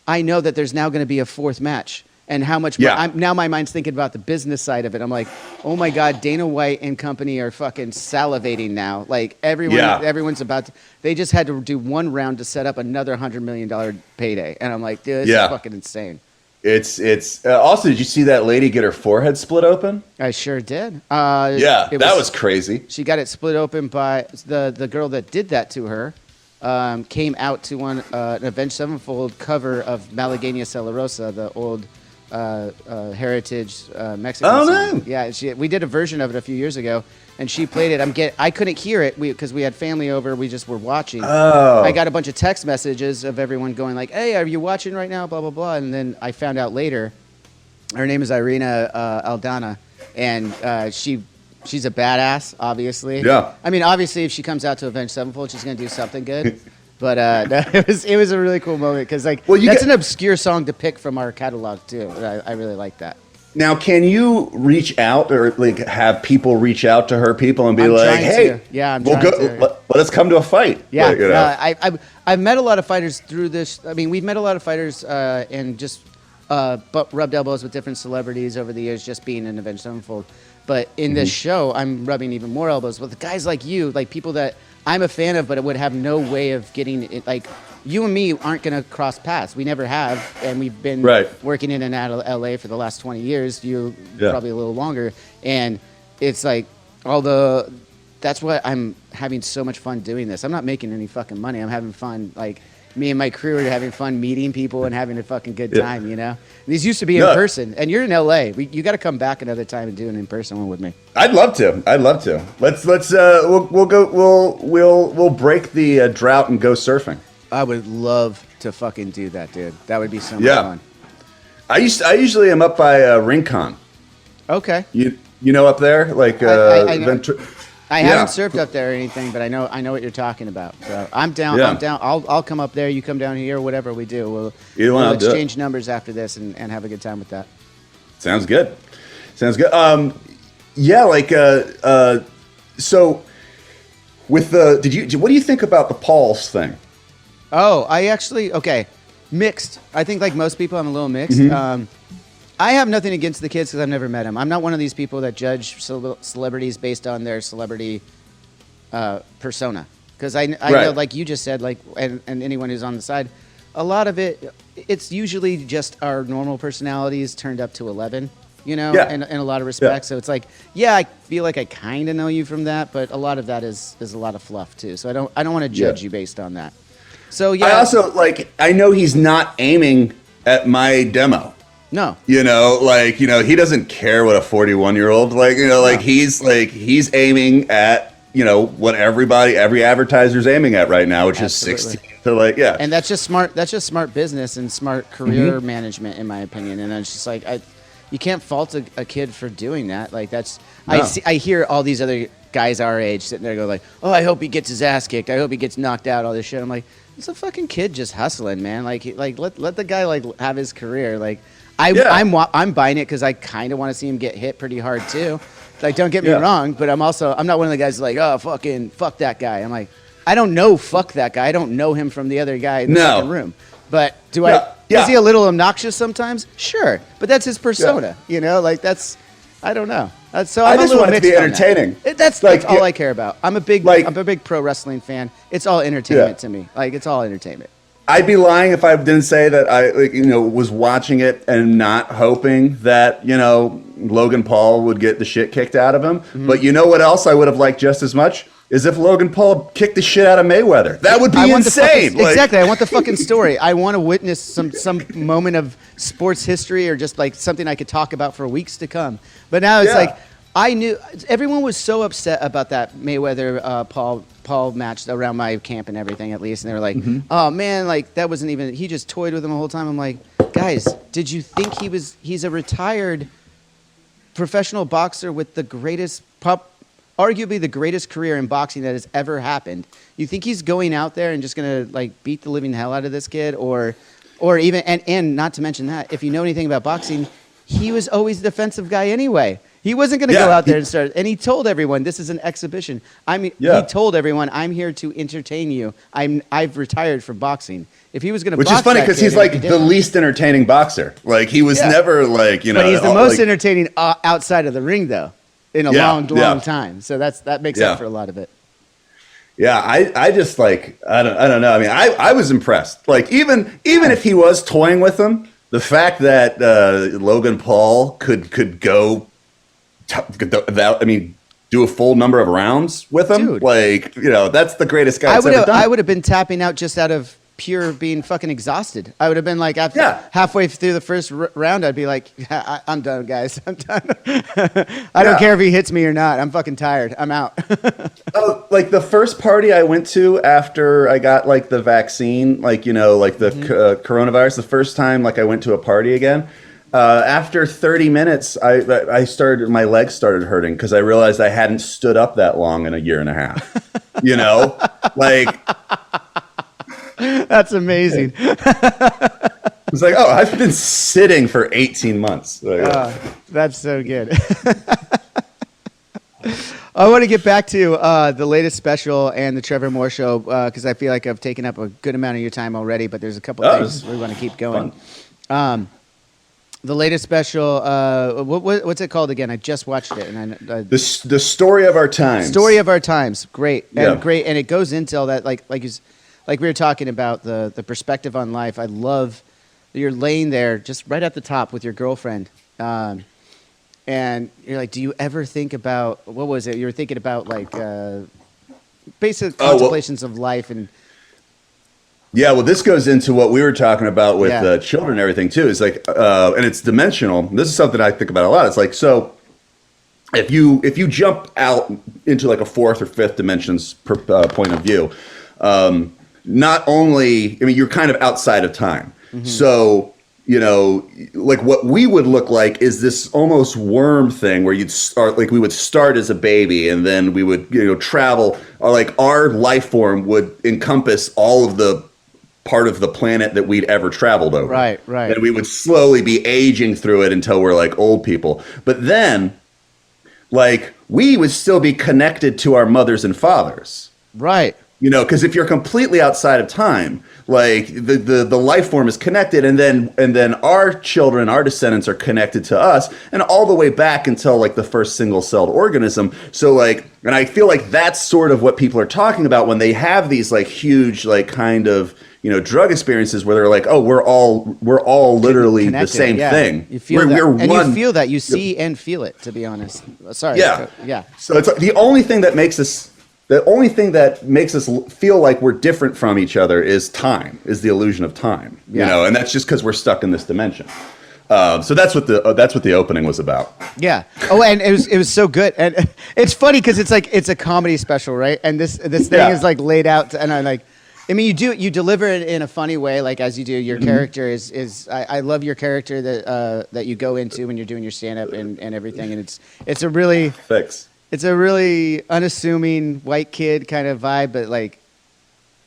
I know that there's now going to be a 4th match. And how much now my mind's thinking about the business side of it. I'm like, oh my God, Dana White and company are fucking salivating now. Like everyone's about to, they just had to do 1 round to set up another $100 million payday. And I'm like, dude, this is fucking insane. It's also, did you see that lady get her forehead split open? I sure did. That was crazy. She got it split open by the girl that did that to her. Came out to an Avenged Sevenfold cover of Malagueña Celerosa, the old heritage Mexican song. No. Yeah, we did a version of it a few years ago, and she played it. I couldn't hear it because we had family over. We just were watching. Oh. I got a bunch of text messages of everyone going like, "Hey, are you watching right now?" Blah blah blah. And then I found out later, her name is Irina Aldana, and she's a badass. Obviously. Yeah. I mean, obviously, if she comes out to Avenged Sevenfold, she's gonna do something good. But it was a really cool moment because that's an obscure song to pick from our catalog too. I really like that. Now, can you reach out or like have people reach out to her people and be like, "Hey, let us come to a fight"? Yeah, I've met a lot of fighters through this. I mean, we've met a lot of fighters and just rubbed elbows with different celebrities over the years, just being in Avenged Sevenfold. But in this show, I'm rubbing even more elbows with guys like you, like people that I'm a fan of, but it would have no way of getting it. Like, you and me aren't going to cross paths. We never have, and we've been working in and out of LA for the last 20 years. You probably a little longer. And it's like, that's why I'm having so much fun doing this. I'm not making any fucking money. I'm having fun. Like, me and my crew are having fun meeting people and having a fucking good time, you know? These used to be in person, and you're in LA. You got to come back another time and do an in-person one with me. I'd love to. Let's we'll break the drought and go surfing. I would love to fucking do that, dude. That would be so much fun. I usually am up by Rincon. Okay. You know up there, like I haven't surfed up there or anything, but I know what you're talking about. So I'm down. I'm down. I'll come up there. You come down here. Whatever we do, we'll exchange numbers after this and have a good time with that. Sounds good. So with what do you think about the Pauls thing? Oh, mixed. I think like most people, I'm a little mixed. I have nothing against the kids because I've never met them. I'm not one of these people that judge celebrities based on their celebrity persona. Because I know, like you just said, and anyone who's on the side, a lot of it's usually just our normal personalities turned up to 11. Yeah. in a lot of respects. So it's like, yeah, I feel like I kind of know you from that, but a lot of that is a lot of fluff too. So I don't want to judge you based on that. So yeah. I also I know he's not aiming at my demo. No. He doesn't care what a 41-year-old he's aiming at what every advertiser's aiming at right now, which Absolutely. is 16 to And that's just smart business and smart career management, in my opinion. And it's just like you can't fault a kid for doing that. Like that's I hear all these other guys our age sitting there go like, oh, I hope he gets his ass kicked. I hope he gets knocked out. All this shit. I'm like, it's a fucking kid just hustling, man. Like let the guy have his career. Like I'm buying it because I kind of want to see him get hit pretty hard too. Like, don't get me wrong, but I'm not one of the guys like, oh, fuck that guy. I'm like, I don't know fuck that guy. I don't know him from the other guy in the fucking room. But is he a little obnoxious sometimes? Sure. But that's his persona, that's, I don't know. So I'm just want it to be entertaining. That's all I care about. I'm a big pro wrestling fan. It's all entertainment to me. Like, it's all entertainment. I'd be lying if I didn't say that I was watching it and not hoping that, Logan Paul would get the shit kicked out of him. Mm-hmm. But you know what else I would have liked just as much? Is if Logan Paul kicked the shit out of Mayweather. That would be insane. Exactly. I want the fucking story. I want to witness some moment of sports history or just like something I could talk about for weeks to come. But now it's like, I knew everyone was so upset about that Mayweather Paul match around my camp and everything, at least. And they were like, oh man, like that wasn't even, he just toyed with him the whole time. I'm like, guys, did you think he's a retired professional boxer with the greatest, arguably the greatest career in boxing that has ever happened? You think he's going out there and just going to like beat the living hell out of this kid? Or even, and not to mention that, if you know anything about boxing, he was always the defensive guy anyway. He wasn't going to go out there and start. And he told everyone, "This is an exhibition." He told everyone, "I'm here to entertain you. I've retired from boxing." If he was going to, which is funny because he's like the least entertaining boxer. Like he was never like But he's the most entertaining outside of the ring, though, in a long time. So that makes up for a lot of it. Yeah, I just like I don't know. I mean, I was impressed. Like even if he was toying with him, the fact that Logan Paul could go. Do a full number of rounds with him. Dude. That's the greatest guy ever done. I would have been tapping out just out of pure being fucking exhausted. I would have been like, halfway through the first round, I'd be like, I'm done, guys. I'm done. I don't care if he hits me or not. I'm fucking tired. I'm out. Like the first party I went to after I got like the vaccine, the coronavirus, the first time I went to a party again. After 30 minutes, my legs started hurting because I realized I hadn't stood up that long in a year and a half. That's amazing. It's like, oh, I've been sitting for 18 months. That's so good. I want to get back to the latest special and the Trevor Moore Show because I feel like I've taken up a good amount of your time already, but there's a couple things we want to keep going. The latest special, what's it called again? I just watched it, and the story of our times. Story of our times, great, and it goes into all that, like we were talking about the perspective on life. I love that you're laying there just right at the top with your girlfriend, and you're like, do you ever think about what was it? You were thinking about basic contemplations of life and. Yeah, well, this goes into what we were talking about with children and everything too. It's like, and it's dimensional. This is something I think about a lot. It's like, so if you jump out into like a fourth or fifth dimensions point of view, not only, you're kind of outside of time. Mm-hmm. So, like what we would look like is this almost worm thing where you'd start, like we would start as a baby and then we would, travel, or like our life form would encompass all of the part of the planet that we'd ever traveled over. Right. And we would slowly be aging through it until we're like old people. But then, like, we would still be connected to our mothers and fathers. Right. Because if you're completely outside of time, like the life form is connected, and then our children, our descendants are connected to us, and all the way back until like the first single-celled organism. So like, and I feel like that's sort of what people are talking about when they have these like huge like kind of drug experiences where they're like, oh, we're all literally connected, the same thing. You feel that, and you feel that, you see and feel it. To be honest, sorry. Yeah. So it's like the only thing that makes us feel like we're different from each other is time, is the illusion of time. And that's just because we're stuck in this dimension. So that's what the opening was about. Yeah. Oh, and it was so good, and it's funny because it's like it's a comedy special, right? And this thing is like laid out, and I like. I mean, you deliver it in a funny way, like as you do. Your character is I love your character that you go into when you're doing your stand up and everything, and it's a really it's a really unassuming white kid kind of vibe, but like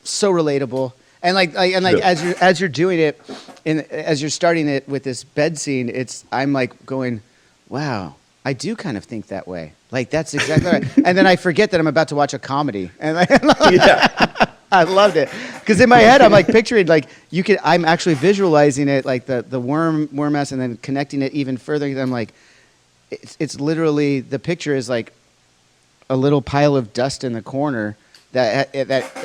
so relatable. And as you're doing it, and as you're starting it with this bed scene, I'm like going, wow, I do kind of think that way. Like that's exactly right. And then I forget that I'm about to watch a comedy, and I loved it because in my head I'm like picturing like I'm actually visualizing it like the worm mess, and then connecting it even further. I'm like, it's literally, the picture is like a little pile of dust in the corner that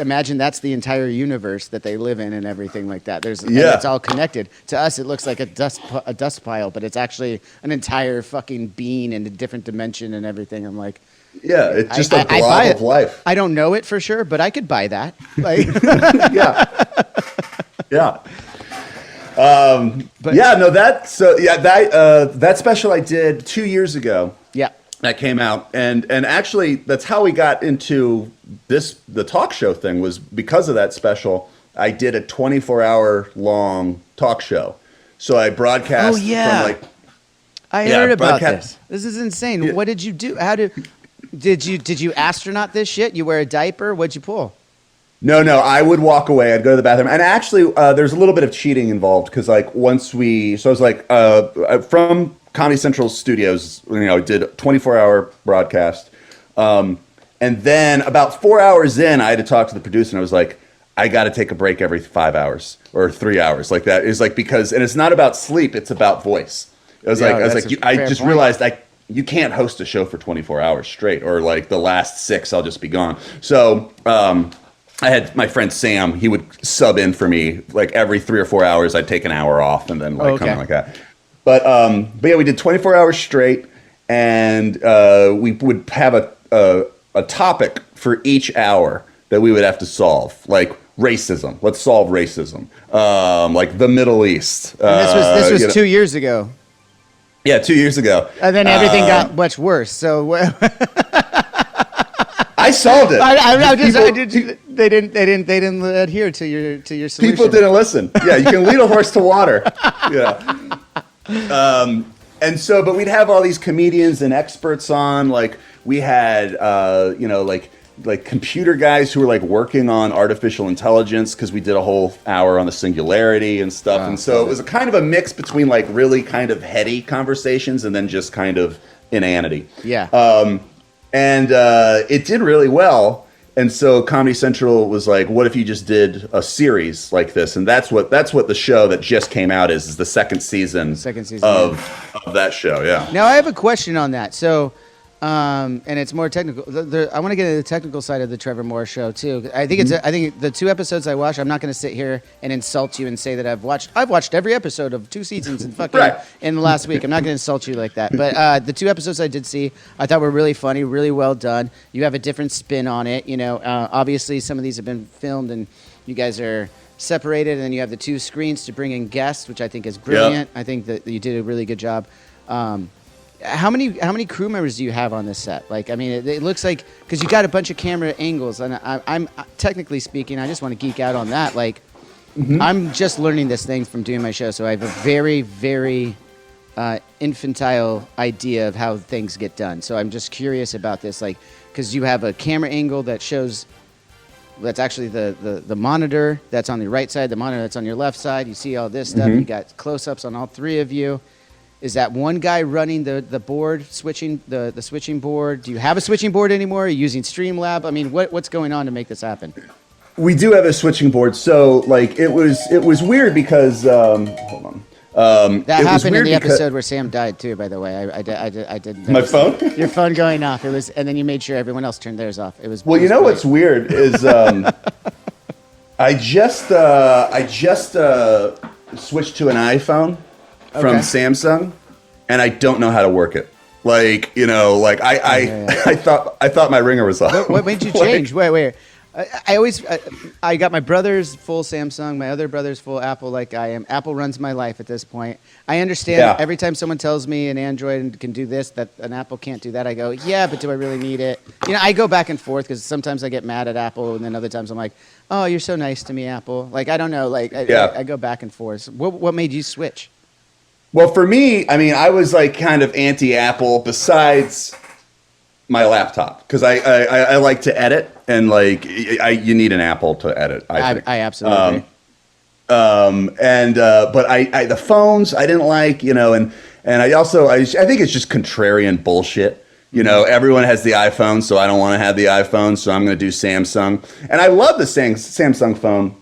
imagine that's the entire universe that they live in and everything like that. And it's all connected. To us, it looks like a dust pile, but it's actually an entire fucking being in a different dimension and everything. I'm like, yeah, it's just a blob of life. I don't know it for sure, but I could buy that. Like, yeah. That special I did 2 years ago. Yeah. That came out, and actually that's how we got into the talk show thing, was because of that special. I did a 24-hour long talk show. So I broadcast from like, I heard about this. This is insane. Yeah. What did you do? Did you astronaut this shit? You wear a diaper? What'd you pull? No, I would walk away. I'd go to the bathroom. And actually, there's a little bit of cheating involved because, like, so I was like, from Comedy Central Studios, did a 24-hour broadcast. And then about 4 hours in, I had to talk to the producer, and I was like, I got to take a break every 5 hours or 3 hours, like that. It's like, because, and it's not about sleep, it's about voice. It was I just realized you can't host a show for 24 hours straight, or like the last 6, I'll just be gone. So, I had my friend Sam, he would sub in for me like every 3 or 4 hours. I'd take an hour off and then come in like that. But yeah, we did 24 hours straight, and we would have a topic for each hour that we would have to solve, like racism. Let's solve racism. Like the Middle East. And this was 2 years ago. Yeah, 2 years ago. And then everything got much worse. So I solved it. They didn't adhere to your solution. People didn't listen. Yeah, you can lead a horse to water. Yeah. And so, but we'd have all these comedians and experts on. Like we had, like computer guys who were like working on artificial intelligence, because we did a whole hour on the singularity and stuff. And so it was a kind of a mix between like really kind of heady conversations and then just kind of inanity. Yeah. And it did really well. And so Comedy Central was like, what if you just did a series like this? And that's what the show that just came out is the second season of that show. Yeah. Now I have a question on that. So, and it's more technical. I want to get into the technical side of the Trevor Moore show too. I think I think the 2 episodes I watched, I'm not going to sit here and insult you and say that I've watched every episode of 2 seasons in in the last week. I'm not going to insult you like that. But the 2 episodes I did see, I thought were really funny, really well done. You have a different spin on it. Obviously some of these have been filmed and you guys are separated, and then you have the 2 screens to bring in guests, which I think is brilliant. Yep. I think that you did a really good job. How many crew members do you have on this set? Like, I mean, it looks like, because you got a bunch of camera angles, and I'm technically speaking, I just want to geek out on that. Like, I'm just learning this thing from doing my show, so I have a very, very infantile idea of how things get done. So I'm just curious about this, like, because you have a camera angle that shows, that's actually the monitor that's on the right side, the monitor that's on your left side. You see all this stuff. You got close-ups on all 3 of you. Is that one guy running the board, switching the switching board? Do you have a switching board anymore? Are you using Streamlab? I mean, what's going on to make this happen? We do have a switching board. So like it was weird because hold on. That happened in the episode where Sam died too. By the way, I did. My phone? Your phone going off. It was, and then you made sure everyone else turned theirs off. It was. Well, it was you know great. what's weird is I just switched to an iPhone from Samsung, and I don't know how to work it. Like I thought my ringer was off. What made you change? Wait. I got my brother's full Samsung, my other brother's full Apple, like I am. Apple runs my life at this point. I understand every time someone tells me an Android can do this, that an Apple can't do that, I go, yeah, but do I really need it? You know, I go back and forth because sometimes I get mad at Apple, and then other times I'm like, oh, you're so nice to me, Apple. Like, I don't know. Like, I go back and forth. What made you switch? Well, for me, I mean, I was like kind of anti-Apple besides my laptop because I like to edit, and like you need an Apple to edit. I absolutely agree. But the phones I didn't like, and I think it's just contrarian bullshit. Everyone has the iPhone, so I don't want to have the iPhone, so I'm going to do Samsung. And I love the Samsung phone,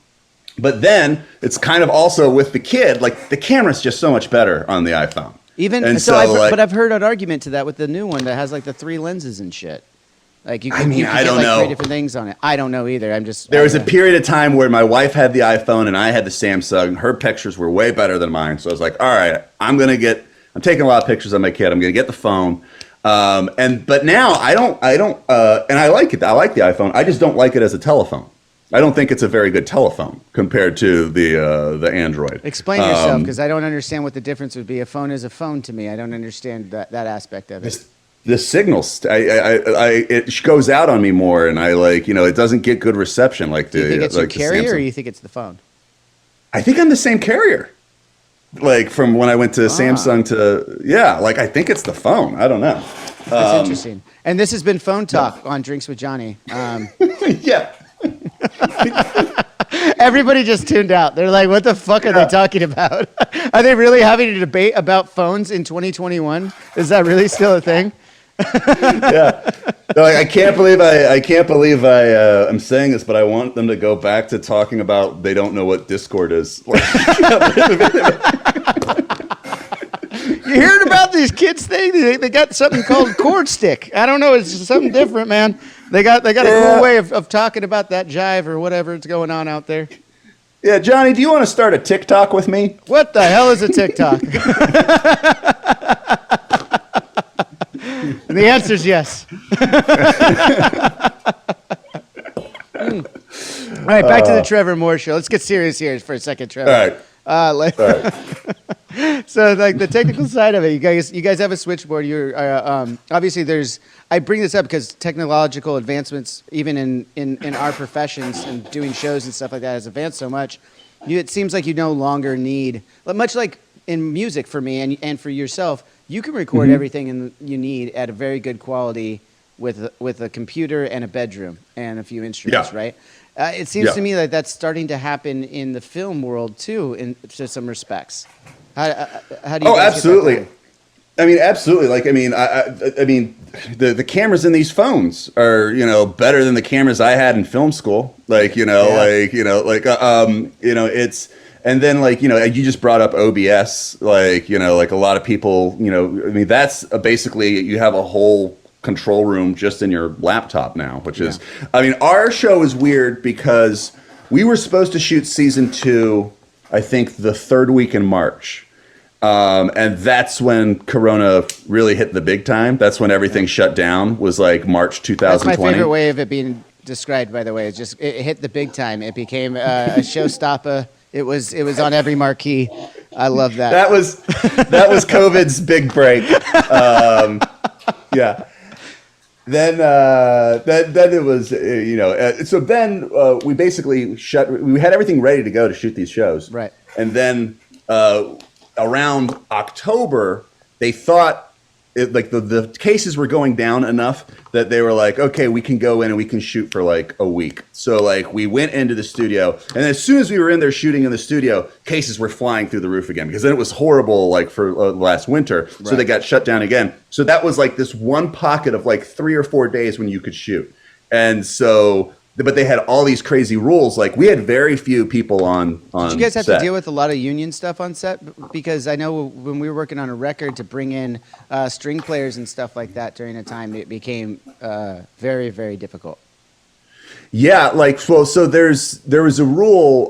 but then it's kind of also with the kid, like the camera's just so much better on the iPhone. But I've heard an argument to that with the new one that has like the 3 lenses and shit. Like you can I don't get, like, know. 3 different things on it. I don't know either. There was a period of time where my wife had the iPhone and I had the Samsung. Her pictures were way better than mine, so I was like, all right, I'm taking a lot of pictures of my kid. I'm gonna get the phone. But now I don't, and I like it. I like the iPhone. I just don't like it as a telephone. I don't think it's a very good telephone compared to the Android. Explain yourself, because I don't understand what the difference would be. A phone is a phone to me. I don't understand that aspect of it. The signals, it goes out on me more, and I it doesn't get good reception like the. Do you think it's like your carrier, or you think it's the phone? I think I'm the same carrier. Like from when I went to Samsung to I think it's the phone. I don't know. That's interesting. And this has been Phone Talk on Drinks with Johnny. Yeah. Everybody just tuned out. They're like, what the fuck are they talking about? Are they really having a debate about phones in 2021? Is that really still a thing? Yeah. No, I can't believe I'm saying this, but I want them to go back to talking about they don't know what Discord is. You heard about these kids thing? They got something called Cord Stick. I don't know. It's something different, man. They got a cool way of talking about that jive or whatever is going on out there. Yeah, Johnny, do you want to start a TikTok with me? What the hell is a TikTok? And the answer is yes. All right, back to the Trevor Moore Show. Let's get serious here for a second, Trevor. All right. So, like the technical side of it, you guys have a switchboard. You're obviously I bring this up because technological advancements, even in our professions and doing shows and stuff like that, has advanced so much. It seems like you no longer need, much like in music for me and for yourself, you can record everything you need at a very good quality with a computer and a bedroom and a few instruments, right? It seems to me like that's starting to happen in the film world too, in to some respects. How do you? Oh, absolutely. I mean, absolutely. Like, I mean, the cameras in these phones are, better than the cameras I had in film school. Like, it's, and then you just brought up OBS. Like a lot of people, that's basically you have a whole control room just in your laptop now, which is, our show is weird because we were supposed to shoot season 2, I think the 3rd week in March. And that's when Corona really hit the big time. That's when everything shut down, was like March 2020. That's my favorite way of it being described, by the way. It's just, it hit the big time. It became a showstopper. It was on every marquee. I love that. That was COVID's big break. Yeah. Then it was, so then we basically we had everything ready to go to shoot these shows. Right. And then around October, they thought like the cases were going down enough that they were like, okay, we can go in and we can shoot for like a week. So like we went into the studio, and as soon as we were in there shooting in the studio, cases were flying through the roof again, because then it was horrible like for last winter. Right. So they got shut down again. So that was like this one pocket of like 3 or 4 days when you could shoot. And so, but they had all these crazy rules. Like we had very few people on Did you guys have set. to deal with a lot of union stuff on set? Because I know when we were working on a record, to bring in string players and stuff like that during a time, it became very, very difficult. Yeah, like so there was a rule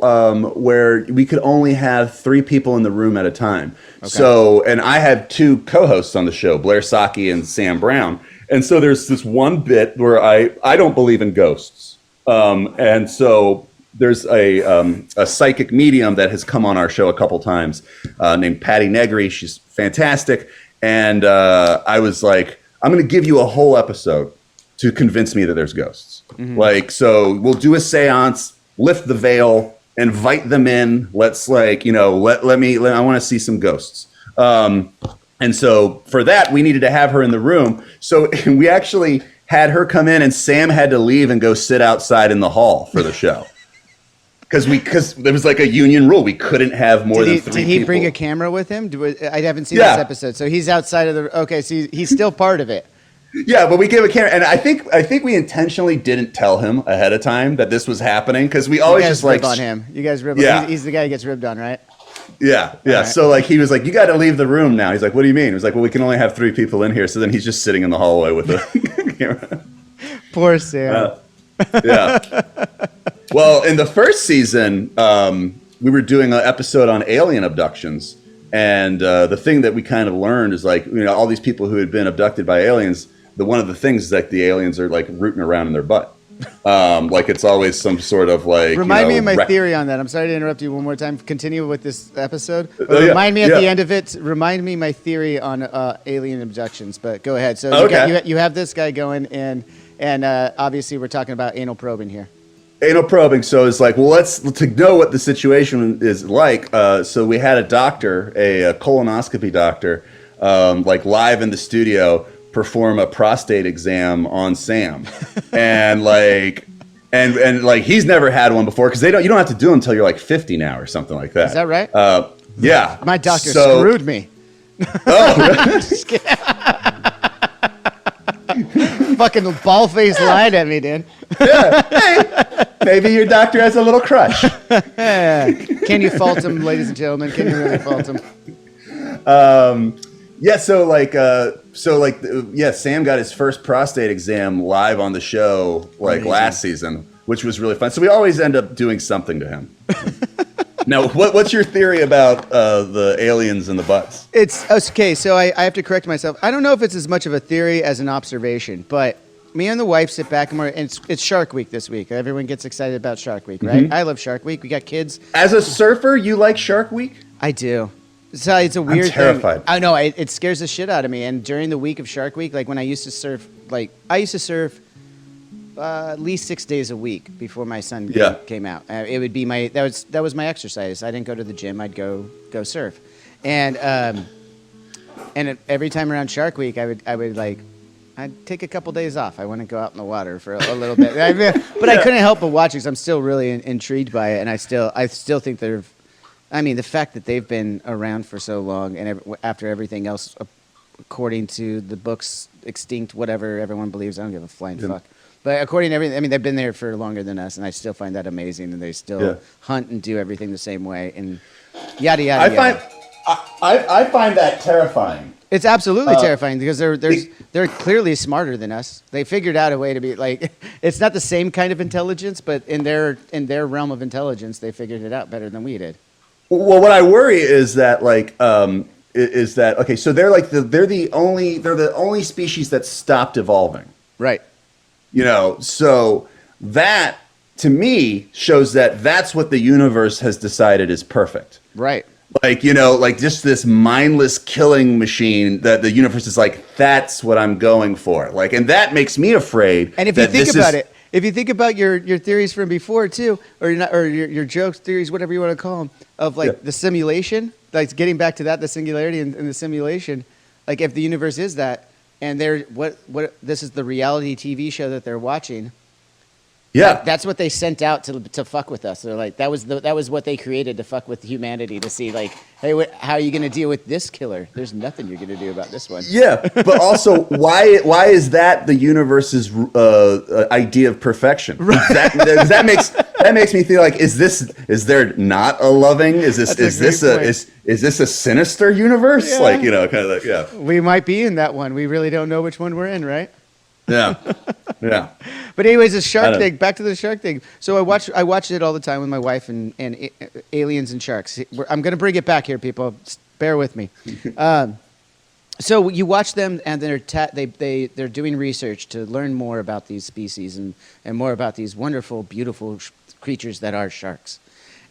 where we could only have 3 people in the room at a time. Okay. So, and I had 2 co-hosts on the show, Blair Saki and Sam Brown. And so there's this one bit where I don't believe in ghosts. And so there's a psychic medium that has come on our show a couple times named Patty Negri. She's fantastic. And I was like, I'm going to give you a whole episode to convince me that there's ghosts. Mm-hmm. Like, so we'll do a seance, lift the veil, invite them in. Let's like, I want to see some ghosts. And so for that, we needed to have her in the room. So we actually had her come in, and Sam had to leave and go sit outside in the hall for the show. Because there was like a union rule. We couldn't have more than 3 people. Did he bring a camera with him? I haven't seen this episode. So he's outside of the... Okay, so he's still part of it. Yeah, but we gave a camera. And I think we intentionally didn't tell him ahead of time that this was happening, because we always just like... rib on him. You guys rib on him. He's the guy who gets ribbed on, right? Yeah. Right. So like he was like, you got to leave the room now. He's like, what do you mean? He was like, well, we can only have 3 people in here. So then he's just sitting in the hallway with the camera. Poor Sam. Yeah. Well, in the first season, we were doing an episode on alien abductions. And the thing that we kind of learned is like, all these people who had been abducted by aliens, one of the things is that the aliens are like rooting around in their butt. Like it's always some sort of like... Remind me of my theory on that. I'm sorry to interrupt you one more time. Continue with this episode. Remind me at the end of it. Remind me my theory on alien abductions. But go ahead. So you have this guy going, and obviously we're talking about anal probing here. Anal probing. So it's like, well, to know what the situation is like. So we had a doctor, a colonoscopy doctor, like live in the studio, perform a prostate exam on Sam, and like he's never had one before, because you don't have to do them until you're like 50 now or something like that. Is that right? Yeah. My doctor screwed me. Oh, really? Just kidding. Fucking ball face lied at me, dude. Yeah. Hey, maybe your doctor has a little crush. Can you fault him, ladies and gentlemen? Can you really fault him? Yeah, Sam got his first prostate exam live on the show last season, which was really fun. So we always end up doing something to him. Now, what's your theory about the aliens and the butts? It's okay. So I have to correct myself. I don't know if it's as much of a theory as an observation, but me and the wife sit back and it's Shark Week this week. Everyone gets excited about Shark Week, right? Mm-hmm. I love Shark Week. We got kids. As a surfer, you like Shark Week? I do. So it's a weird I'm terrified. thing. I know, it scares the shit out of me. And during the week of Shark Week, like when I used to surf, at least 6 days a week before my son came out. It would be that was my exercise. I didn't go to the gym. I'd go surf, and every time around Shark Week, I'd take a couple days off. I want to go out in the water for a little bit, but I couldn't help but watch because I'm still really intrigued by it, and I still think they're. I mean, the fact that they've been around for so long, and after everything else, according to the books, extinct, whatever everyone believes, I don't give a flying fuck. But according to everything, I mean, they've been there for longer than us, and I still find that amazing, and they still hunt and do everything the same way, and yada, yada, yada. I find that terrifying. It's absolutely terrifying because they're clearly smarter than us. They figured out a way to be like, it's not the same kind of intelligence, but in their realm of intelligence, they figured it out better than we did. Well, what I worry is that okay, so they're the only species that stopped evolving. Right. So that to me shows that that's what the universe has decided is perfect. Right. Just this mindless killing machine that the universe is like, that's what I'm going for. And that makes me afraid. And if you think about it, if you think about your theories from before too, or your jokes, theories, whatever you want to call them, of the simulation, like getting back to that, the singularity and the simulation, Like if the universe is that, and they're what this is the reality TV show that they're watching. Yeah, That's what they sent out to fuck with us. They're like that was what they created to fuck with humanity, to see like, hey, how are you going to deal with this killer? There's nothing you're going to do about this one. Yeah, but also why is that the universe's idea of perfection? Right. That makes me feel like, is there not a loving? Is this a sinister universe? Yeah. Like, kind of like, yeah. We might be in that one. We really don't know which one we're in, right? Yeah, yeah. But anyways, the shark thing. Back to the shark thing. So I watch it all the time with my wife and aliens and sharks. I'm going to bring it back here, people. Just bear with me. So you watch them, and they're doing research to learn more about these species and more about these wonderful, beautiful creatures that are sharks.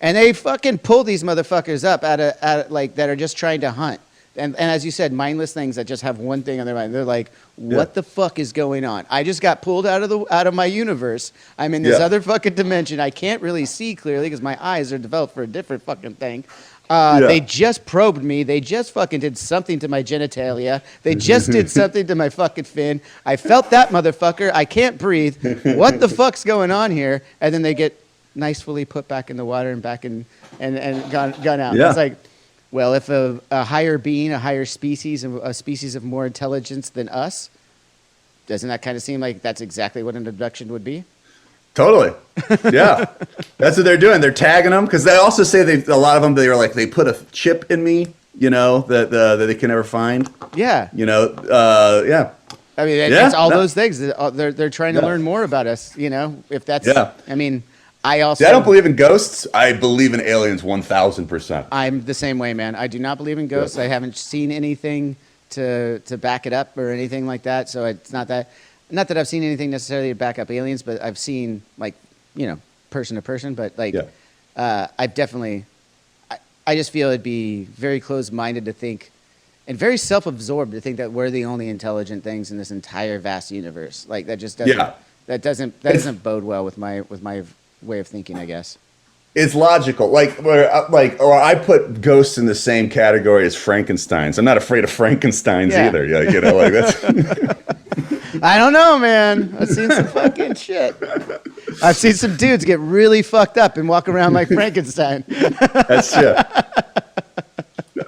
And they fucking pull these motherfuckers up that are just trying to hunt. And as you said, mindless things that just have one thing on their mind. They're like, what the fuck is going on? I just got pulled out of my universe. I'm in this other fucking dimension. I can't really see clearly because my eyes are developed for a different fucking thing. They just probed me. They just fucking did something to my genitalia. They just did something to my fucking fin. I felt that motherfucker. I can't breathe. What the fuck's going on here? And then they get nicely put back in the water and back in and gone out. Yeah. It's like, well, if a higher being, a higher species, a species of more intelligence than us, doesn't that kind of seem like that's exactly what an abduction would be? Totally. Yeah. That's what they're doing. They're tagging them, because they also say a lot of them, they put a chip in me, that they can never find. Yeah. Yeah. I mean, it's all those things. They're trying to learn more about us, if that's, I mean, I don't believe in ghosts. I believe in aliens 1,000%. I'm the same way, man. I do not believe in ghosts. I haven't seen anything to back it up or anything like that. So it's not that I've seen anything necessarily to back up aliens, but I've seen person to person. But I've definitely, I just feel it'd be very closed-minded to think, and very self-absorbed to think that we're the only intelligent things in this entire vast universe. Like that just doesn't. That doesn't bode well with my way of thinking, I guess. It's logical. Or I put ghosts in the same category as Frankensteins. I'm not afraid of Frankensteins either. That's. I don't know, man. I've seen some fucking shit. I've seen some dudes get really fucked up and walk around like Frankenstein. That's true.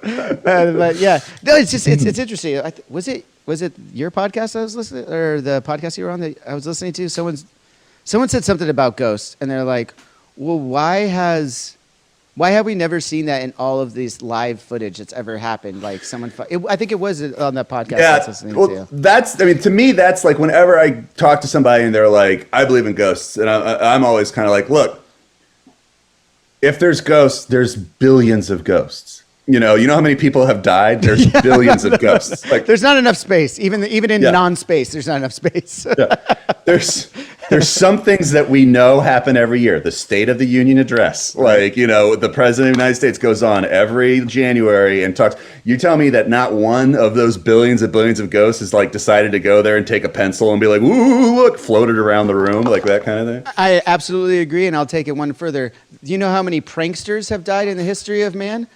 But yeah, no, it's interesting. Was it your podcast I was listening, or the podcast you were on that I was listening to? Someone said something about ghosts, and they're like, well, why have we never seen that in all of these live footage that's ever happened? Like I think it was on that podcast I was listening to. To me, that's like whenever I talk to somebody and they're like, I believe in ghosts. And I'm always kind of like, look, if there's ghosts, there's billions of ghosts. You know how many people have died? There's billions of ghosts. Like, there's not enough space. Even in non-space, there's not enough space. There's some things that we know happen every year. The State of the Union address. Like, the President of the United States goes on every January and talks. You tell me that not one of those billions and billions of ghosts has decided to go there and take a pencil and be like, ooh, look, floated around the room, like that kind of thing? I absolutely agree, and I'll take it one further. Do you know how many pranksters have died in the history of man?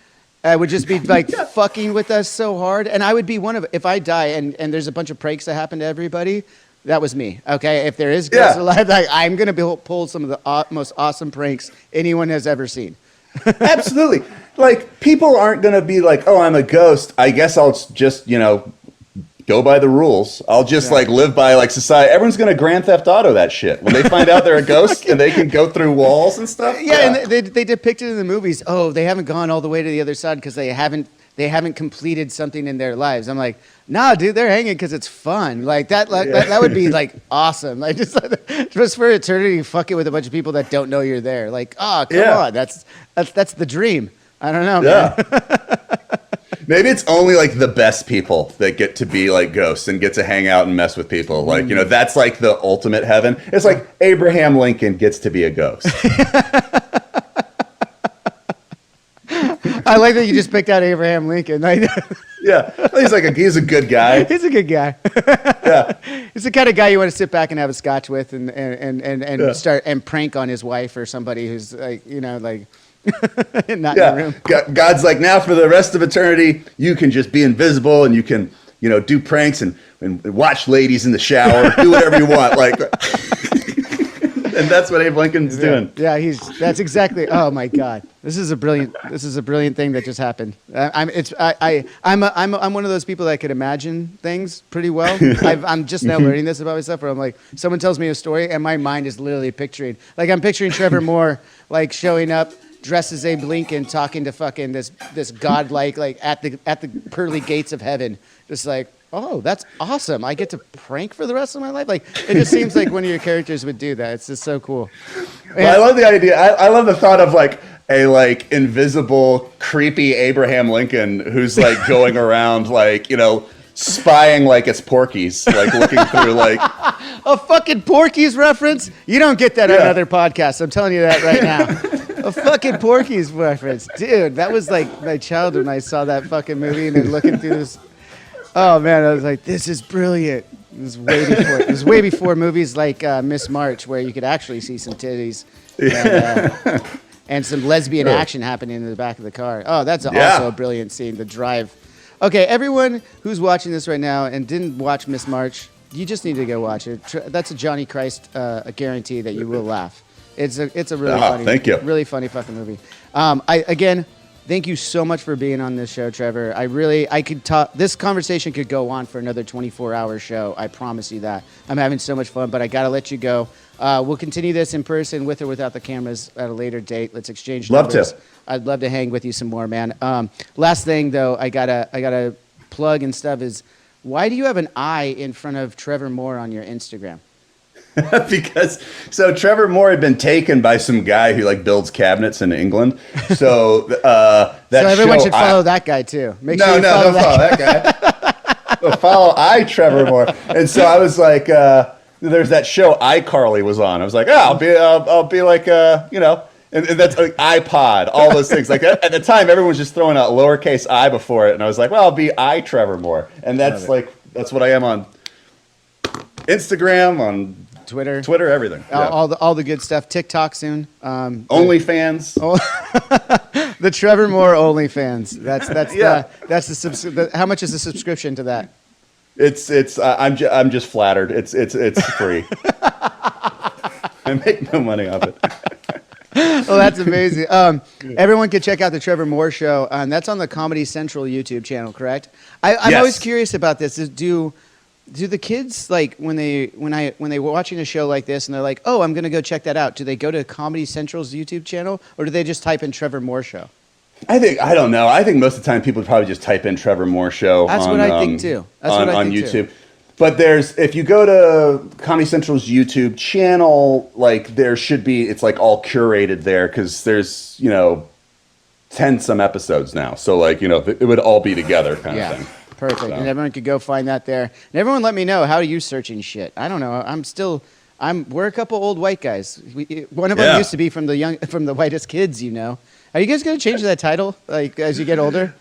Would just be fucking with us so hard. And I would be one of, if I die and there's a bunch of pranks that happen to everybody, that was me. Okay. If there is ghosts alive, I'm going to pull some of the most awesome pranks anyone has ever seen. Absolutely. People aren't going to be like, oh, I'm a ghost. I guess I'll just, go by the rules. I'll just live by society. Everyone's going to Grand Theft Auto that shit. When they find out they're a ghost and they can go through walls and stuff. Yeah. And they depict it in the movies. Oh, they haven't gone all the way to the other side because they haven't completed something in their lives. I'm like, nah, dude, they're hanging because it's fun. That would be awesome. Just for eternity, fucking with a bunch of people that don't know you're there. Come on, that's the dream. I don't know, man. Maybe it's only the best people that get to be ghosts and get to hang out and mess with people. That's the ultimate heaven. It's like Abraham Lincoln gets to be a ghost. I like that you just picked out Abraham Lincoln. Yeah, he's a good guy. He's a good guy. Yeah, he's the kind of guy you want to sit back and have a scotch with and start and prank on his wife or somebody who's not in the room. God's now for the rest of eternity, you can just be invisible and you can do pranks and watch ladies in the shower, do whatever you want, like. And that's what Abe Lincoln's doing. Yeah, that's exactly. Oh my God, this is a brilliant thing that just happened. I'm one of those people that could imagine things pretty well. I'm just now learning this about myself. Where I'm like, someone tells me a story, and my mind is literally picturing. Like I'm picturing Trevor Moore like showing up dressed as Abe Lincoln, talking to fucking this godlike like at the pearly gates of heaven, just like. Oh, that's awesome. I get to prank for the rest of my life. Like, it just seems like one of your characters would do that. It's just so cool. Well, I love the idea. I love the thought of like a like invisible, creepy Abraham Lincoln who's like going around like, spying like it's Porky's, like looking through like. A fucking Porky's reference? You don't get that on other podcasts. I'm telling you that right now. A fucking Porky's reference. Dude, that was like my childhood when I saw that fucking movie and then looking through this. Oh man, I was like, this is brilliant. It was way before movies like Miss March, where you could actually see some titties and some lesbian action happening in the back of the car. Oh, that's also a brilliant scene. The drive. Okay, everyone who's watching this right now and didn't watch Miss March, you just need to go watch it. That's a Johnny Christ a guarantee that you will laugh. It's a really funny, really funny fucking movie. Thank you so much for being on this show, Trevor. I could talk. This conversation could go on for another 24-hour show. I promise you that. I'm having so much fun, but I gotta let you go. We'll continue this in person, with or without the cameras, at a later date. Let's exchange numbers. Love to. I'd love to hang with you some more, man. Last thing though, I gotta plug and stuff is, why do you have an eye in front of Trevor Moore on your Instagram? Because Trevor Moore had been taken by some guy who like builds cabinets in England. So that so everyone should follow that guy too. Don't follow that guy. Follow Trevor Moore. And so I was like, there's that show iCarly was on. I was like, I'll be like and that's like iPod, all those things. Like at the time, everyone was just throwing out lowercase I before it, and I was like, well, I'll be Trevor Moore, and that's what I am on Instagram, on Twitter, everything. All the good stuff. TikTok soon. OnlyFans. The Trevor Moore OnlyFans. How much is the subscription to that? It's I'm just flattered. It's free. I make no money off it. Well, that's amazing. Everyone can check out the Trevor Moore Show. That's on the Comedy Central YouTube channel, correct? I'm always curious about this. Do the kids, like when they were watching a show like this and they're like, oh, I'm gonna go check that out, do they go to Comedy Central's YouTube channel, or do they just type in Trevor Moore Show? I don't know. I think most of the time people would probably just type in Trevor Moore Show. That's what I think too. On YouTube. But if you go to Comedy Central's YouTube channel, like it's like all curated there, because there's 10 some episodes now, so like it would all be together kind of thing. Perfect. So. And everyone could go find that there. And everyone let me know, how are you searching shit? I don't know. We're a couple old white guys. One of them used to be from the Whitest Kids You Know. Are you guys going to change that title like as you get older?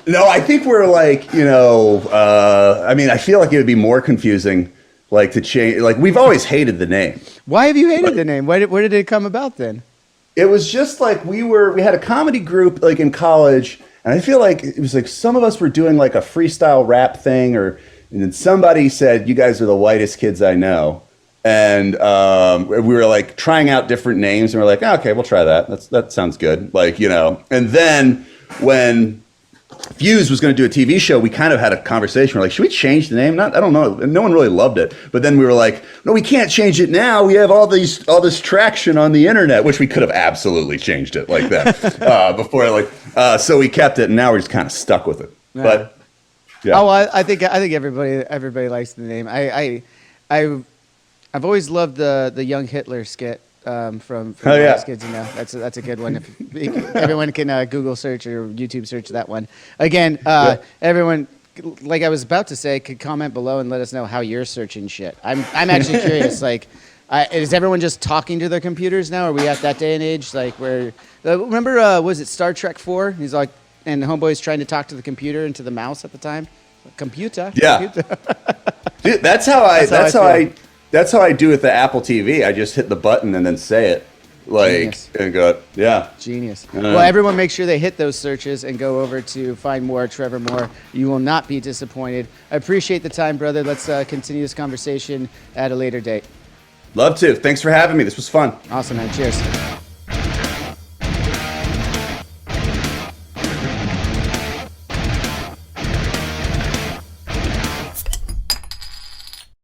No, I think we're like, I feel like it would be more confusing like to change. Like we've always hated the name. Why have you hated the name? Where did it come about then? It was just like we had a comedy group like in college. And I feel like it was like some of us were doing like a freestyle rap thing, and then somebody said, "You guys are the whitest kids I know," and we were like trying out different names, and we're like, "Okay, we'll try that. That sounds good." Like and then when Fuse was going to do a TV show, we kind of had a conversation. We're like, should we change the name? I don't know. And no one really loved it. But then we were like, no, we can't change it now. We have all this traction on the internet, which we could have absolutely changed it like that before. So we kept it, and now we're just kind of stuck with it. Yeah. But yeah. Oh, I think everybody likes the name. I've always loved the Young Hitler skit. From Whitest Kids, that's a good one. If everyone can Google search or YouTube search that one. Again, everyone, like I was about to say, could comment below and let us know how you're searching shit. I'm actually curious. Like, is everyone just talking to their computers now? Are we at that day and age? Like, where remember was it Star Trek 4? He's like, and Homeboy's trying to talk to the computer and to the mouse at the time. Computer. Dude, that's how I do with the Apple TV. I just hit the button and then say it. like, Genius. and go, yeah. Genius. Well, everyone make sure they hit those searches and go over to find more Trevor Moore. You will not be disappointed. I appreciate the time, brother. Let's continue this conversation at a later date. Love to. Thanks for having me. This was fun. Awesome, man. Cheers.